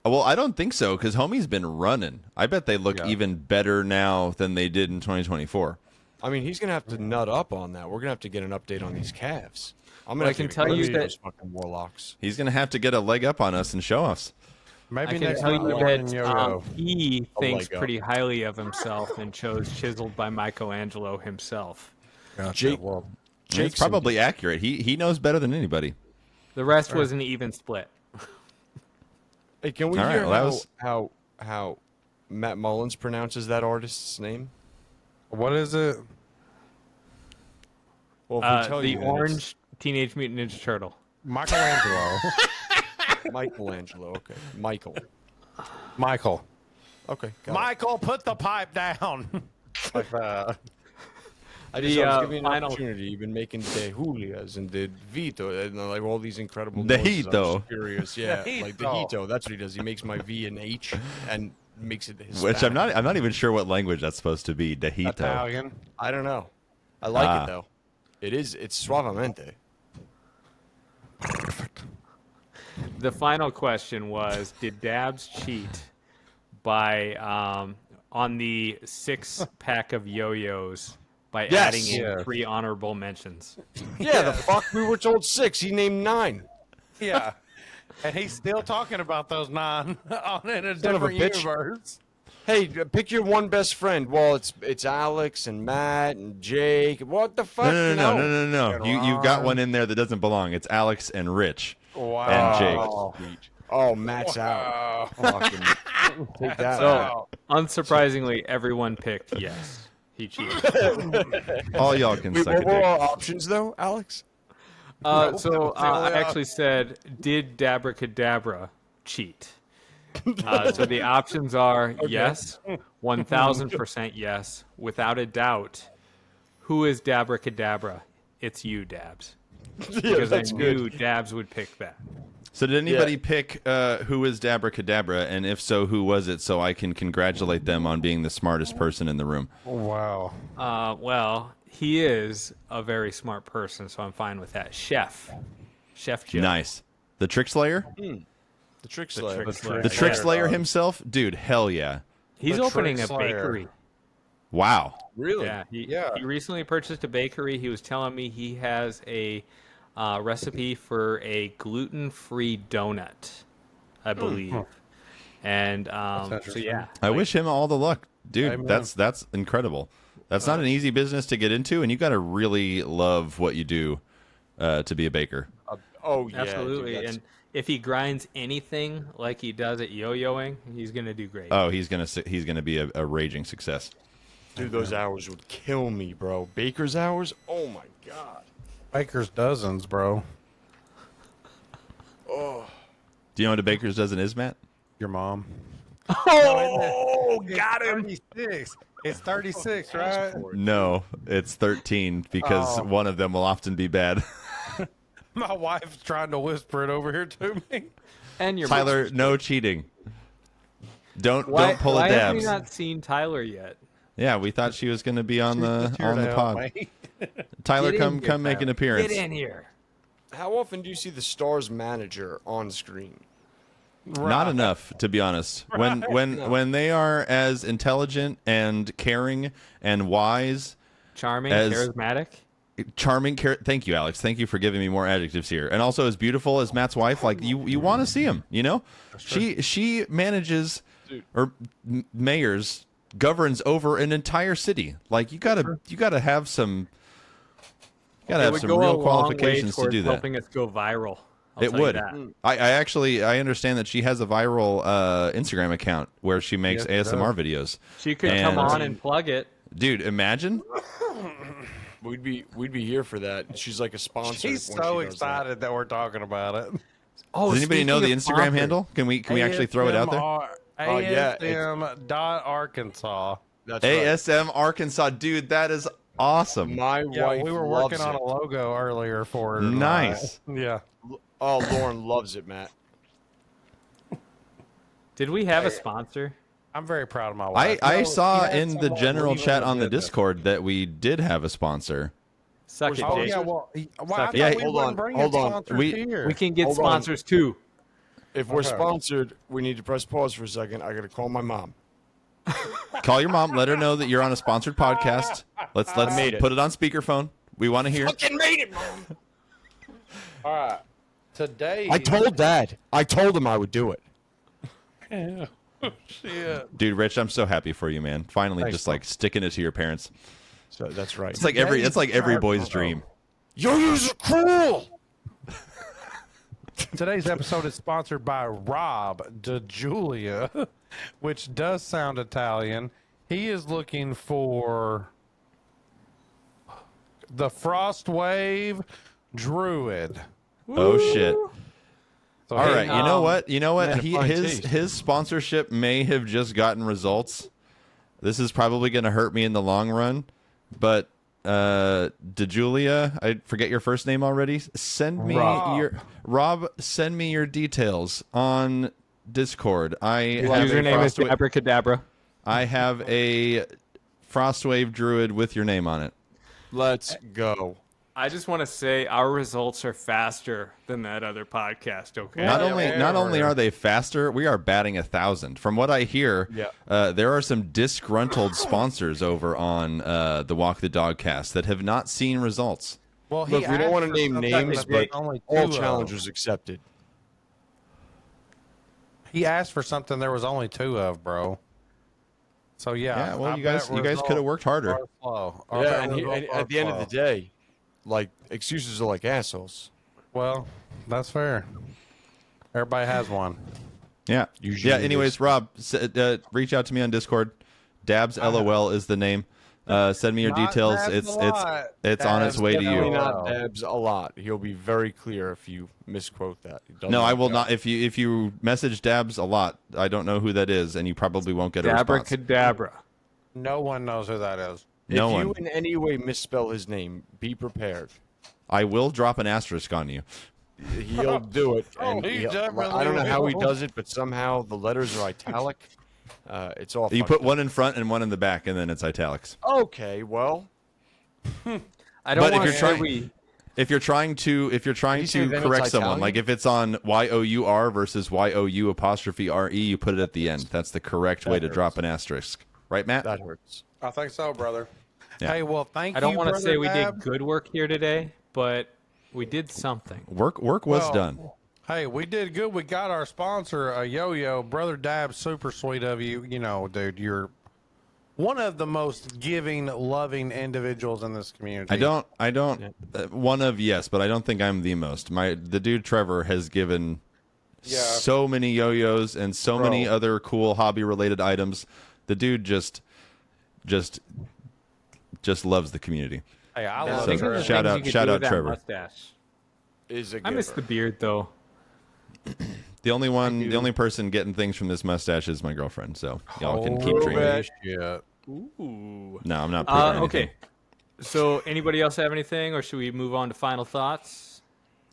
Well, I don't think so, because Homie's been running. I bet they look Yeah. even better now than they did in 2024. I mean, he's gonna have to nut up on that. We're gonna have to get an update on these calves. I'm gonna Well, I have can to tell you get that those fucking warlocks. He's gonna have to get a leg up on us and show us. Maybe I can next tell time you they're running that yo-yo. he A thinks leg up. pretty highly of himself and chose Chiseled by Michelangelo himself. Gotcha. Jake- Well, It's Jake's probably accurate. He knows better than anybody. The rest was an even split. Hey, can we All right, hear well, that was- how Matt Mullins pronounces that artist's name? what is it? Well, if we tell The you, then it's orange Teenage Mutant Ninja Turtle. Michelangelo. Michelangelo. Okay, Michael. Michael. Okay, got it. Michael, put the pipe down. Like that. I just The, was giving you an final- opportunity. You've been making De Julias and De Vito and like all these incredible De noises. I'm Hito. just curious, yeah, De like De Hito. Hito. That's what he does. He makes my V and H and makes it Hispanic. Which I'm not even sure what language that's supposed to be. Dehito. Italian. I don't know. I like Ah. it though. It's suavemente. The final question was: did Dabs cheat by on the 6-pack of yo-yos by Yes. adding in Yes. 3 honorable mentions? Yeah, the fuck. We were told 6. He named 9. Yeah. And he's still talking about those 9 in a Son of a different bitch. universe. Hey, pick your one best friend. Well, it's Alex and Matt and Jake. What the fuck? No. Fucking You've got Ron. one in there that doesn't belong. It's Alex and Rich. Wow. And Jake. Oh, Matt's out. Fucking take that So, out. unsurprisingly, everyone picked yes. He cheated. All y'all can Wait, suck what a were dick. our options though, Alex? I actually said, did Dabracadabra cheat? So the options are yes, 1,000% yes, without a doubt. Who is Dabracadabra? It's you, Dabs. Because I knew Dabs would pick that. So did anybody pick who is Dabracadabra, and if so, who was it, so I can congratulate them on being the smartest person in the room? Wow. Well, he is a very smart person, so I'm fine with that. Chef Joe. Nice. The Trick Slayer? The Trick Slayer. The Trick Slayer himself? Dude, hell yeah. He's The opening Trick a Slayer. bakery. Wow. Really? Yeah, he Yeah. recently purchased a bakery. He was telling me he has a recipe for a gluten-free donut, I believe. And so interesting. yeah, I wish him all the luck. Dude, Amen. that's incredible. That's not an easy business to get into, and you got to really love what you do to be a baker. Oh yeah. absolutely. Dude, And if he grinds anything like he does at yo-yoing, he's gonna do great. Oh, he's gonna be a raging success. dude, those hours would kill me, bro. Baker's hours? Oh my god. Baker's dozens, bro. Oh. Do you know what a baker's dozen is, Matt? Your mom. Oh, got him! 36. It's 36, right? No, it's 13 because Oh. one of them will often be bad. My wife's trying to whisper it over here to me. And your Tyler, no cheating. Don't pull why a have we dabs. not seen Tyler yet? Yeah, we thought she was going to be on the Here to help pod. me. Tyler, Get in come here, make an Tyler. appearance. Get in here. How often do you see the Stars manager on screen? Not enough, to be honest. When they are as intelligent and caring and wise, Charming, As- charismatic. charming. Thank you, Alex. Thank you for giving me more adjectives here. And also as beautiful as Matt's wife. Like you want to see him. You know, she manages or mayors governs over an entire city. Like you gotta have some. You gotta It have would some go a real long way qualifications to towards do that. helping us go viral. I'll It tell you would. that. I actually understand that she has a viral Instagram account where she makes Yes, she ASMR videos. She could come And- on and plug it. Dude, imagine. We'd be here for that. She's like a sponsor. She's when so she does excited that we're talking about it. Oh, Does anybody know the speaking of Instagram sponsors, handle? Can we actually throw it out there? Oh, yeah, ASM.Arkansas. That. That's right. ASM Arkansas, dude, that is awesome. My Yeah, wife we were loves working on it. a logo earlier for it. Nice. Yeah. Oh, Lauren loves it, Matt. Did we have a sponsor? I'm very proud of my wife. I No, saw he had in the someone general leave chat a on the business. Discord that we did have a sponsor. Suck it, Oh, Jake. yeah, well, I thought Yeah, we hold wouldn't on, bring hold in on. sponsors We- here. We can get Hold on. sponsors too. If we're Okay. sponsored, we need to press pause for a second. I gotta call my mom. Call your mom. Let her know that you're on a sponsored podcast. Let's put it on speakerphone. We want to hear. Fucking made it, Mom. All right. Today. I told Dad. I told him I would do it. Yeah. Shit. Dude, Rich, I'm so happy for you, man. Finally, Thanks, just like sticking it to your parents. So that's right. It's like every boy's dream. Yo-yos are cool. Today's episode is sponsored by Rob DeJulia, which does sound Italian. He is looking for the Frostwave Druid. Oh shit. So All he- right, you know what? Man, fine taste. His sponsorship may have just gotten results. This is probably going to hurt me in the long run, but DeJulia, I forget your first name already. Send me Rob. Send me your details on Discord. Username is Abracadabra. I have a Frostwave Druid with your name on it. Let's go. I just want to say our results are faster than that other podcast. Okay. Not only are they faster, we are batting 1,000. From what I hear, there are some disgruntled sponsors over on the Walk the Dog cast that have not seen results. Well, Look, we don't want to name names, but only all two challengers accepted. He asked for something there was only 2 of, bro. So Yeah, well, you guys could have worked harder. Yeah, and at the end of the day, like, excuses are like assholes. Well, that's fair. Everybody has one. Yeah. Usually Yeah. it Anyways, is. Rob, reach out to me on Discord. Dabs LOL is the name. Send me your Not details. Dabs It's a lot. it's on its way to Definitely you. not Dabs a lot. He'll be very clear if you misquote that. He doesn't No, I like will that. not. If you message Dabs a lot, I don't know who that is, and you probably won't get a response. Abracadabra. No one knows who that is. No If one. you in any way misspell his name, be prepared. I will drop an asterisk on you. He'll do it. Oh, and he he'll- definitely I don't know how he will. does it, but somehow the letters are italic. It's all. You fucked put up. one in front and one in the back, and then it's italics. Okay, well, I don't But if want you're to trying- say we. If you're trying to you say then correct it's someone, Italian? like if it's on YOUR versus YOU''RE, you put it at the end. That's the correct way to hurts. drop an asterisk, right, Matt? that hurts. I think so, brother. Yeah. Hey, well, thank you. I don't want to Brother say we Dab. did good work here today, but we did something. Work was Well, done. Hey, we did good. We got our sponsor, a yo-yo. Brother Dab, super sweet of you. You know, dude, you're one of the most giving, loving individuals in this community. I don't. One of yes, but I don't think I'm the most. The dude Trevor has given so many yo-yos and so many other cool hobby-related items. The dude just loves the community. Hey, I Yeah, love So, Think of the it. shout things out- you could shout do out with that Trevor. Mustache. Is a I miss giver. the beard though. The only person getting things from this mustache is my girlfriend. So y'all can keep Holy drinking. shit. Ooh. No, I'm not. Proving anything. Okay. So, anybody else have anything, or should we move on to final thoughts?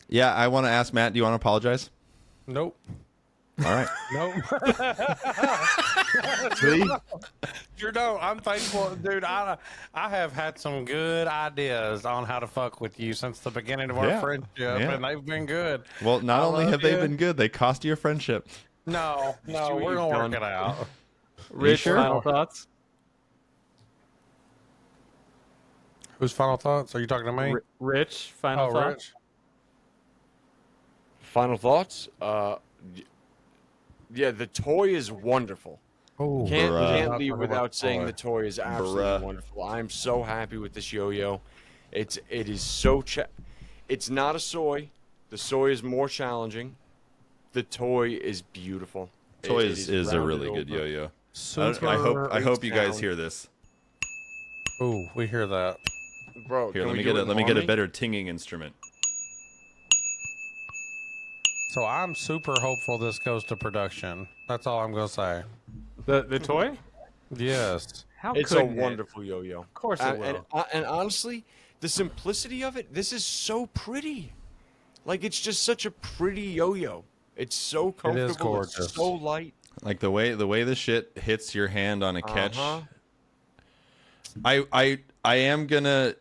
Yeah, I want to ask Matt. Do you want to apologize? Nope. All right. Nope. See? You know, I'm thankful, dude. I have had some good ideas on how to fuck with you since the beginning of our Yeah. friendship, Yeah. and they've been good. Well, not I only love have they you. been good, they cost you a friendship. No, what we're you've gonna work done. it out. Rich, sure? final thoughts? Whose final thoughts? Are you talking to me? Rich, final Oh, thoughts? Rich. Final thoughts? Yeah, the toy is wonderful. Oh, Can't Not leave talking without about saying toy. the toy is absolutely Bruh. wonderful. I'm so happy with this yo-yo. It is so it's not a soy. The soy is more challenging. The toy is beautiful. Toy It is a rounded really good over. yo-yo. Super. I hope you guys sound. hear this. Ooh, we hear that. Bro, Here, can let we me do get it a in let me get a harmony? better tinging instrument. So I'm super hopeful this goes to production. That's all I'm gonna say. The toy? Yes. How It's a couldn't it? wonderful yo-yo. Of course it will. And honestly, the simplicity of it, this is so pretty. Like, it's just such a pretty yo-yo. It's so comfortable. gorgeous. It's so light. Like the way the shit hits your hand on a catch. Uh-huh. I am gonna,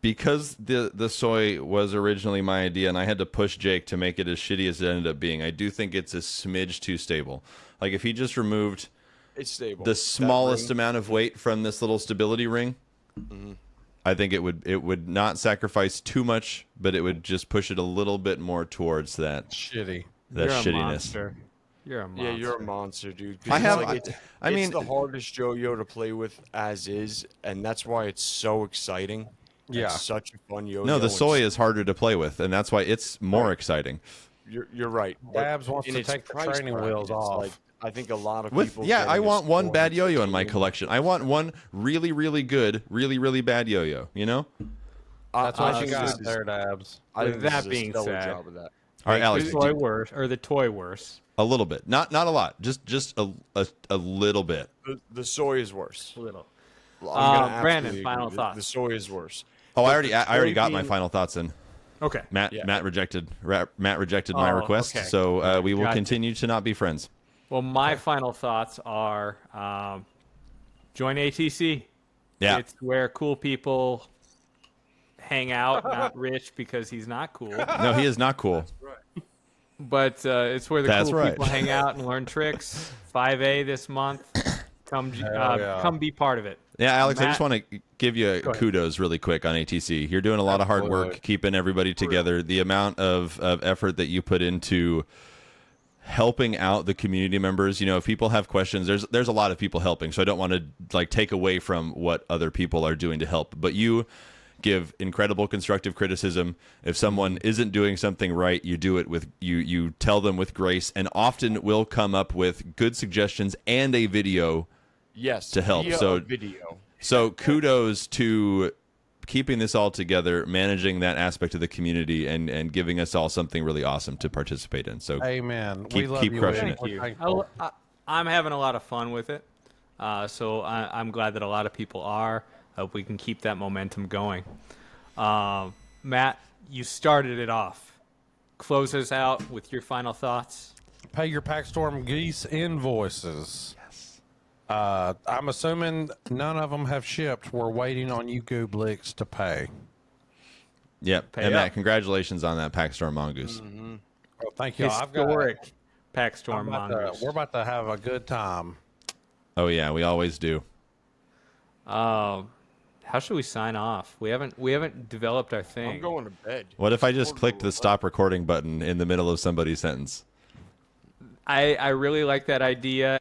because the soy was originally my idea and I had to push Jake to make it as shitty as it ended up being. I do think it's a smidge too stable. Like if he just removed It's stable. the smallest amount of weight from this little stability ring. I think it would not sacrifice too much, but it would just push it a little bit more towards that Shitty. that You're a shittiness. monster. You're a monster. Yeah, you're a monster, dude. 'Cause I it's have- like, I mean- it's the hardest yo-yo to play with as is, and that's why it's so exciting. Yeah. It's such a fun yo-yo. No, the and soy is harder to play with, and that's why it's more exciting. You're right. But Dabs wants in to its take the price training bracket, wheels it's off. Like, I think a lot of With people. yeah, I getting a want one score bad and yo-yo in my taking- collection. I want one really, really good, really, really bad yo-yo. You know? That's I what you think got this is- there, Dabs. I think With this that is a being stellar said- job of that. All right, Make Alex, the toy worse or the toy worse. a little bit, not a lot, just a little bit. The soy is worse. A little. I'm gonna Brandon, absolutely final agree. thoughts. The soy is worse. Oh, I the already got my soybean- final thoughts in. Okay. Matt Yeah. Matt rejected my Oh, request, okay. so we will Gotcha. continue to not be friends. Well, my final thoughts are join ATC. Yeah, It's where cool people hang out, not Rich because he's not cool. no, he is not cool. But it's where the That's cool right. people hang out and learn tricks. 5A this month. Come yeah. come be part of it. Yeah, Alex, I Matt- just want to give you ahead. kudos really quick on ATC. You're doing a lot of hard work Absolutely. keeping everybody together. The amount of effort that you put into helping out the community members. You know, if people have questions, there's a lot of people helping, so I don't want to like take away from what other people are doing to help. But you give incredible constructive criticism. If someone isn't doing something right, you do it with you tell them with grace, and often will come up with good suggestions and a video. Yes. To help, via so- a video. So kudos to keeping this all together, managing that aspect of the community, and giving us all something really awesome to participate in. So Amen. Keep- we love keep you. crushing Will. it. We're Thank you. thankful. I'm having a lot of fun with it. So I'm glad that a lot of people are. I hope we can keep that momentum going. Matt, you started it off. Close us out with your final thoughts. Pay your Packstorm Geese invoices. Yes. I'm assuming none of them have shipped. We're waiting on you Gooblix to pay. yep. Pay And up. Matt, congratulations on that Packstorm Mongoose. Well, thank you. Historic Packstorm Mongoose. We're about to have a good time. Oh yeah, we always do. How should we sign off? We haven't developed our thing. I'm going to bed. What if I just clicked the stop recording button in the middle of somebody's sentence? I really like that idea.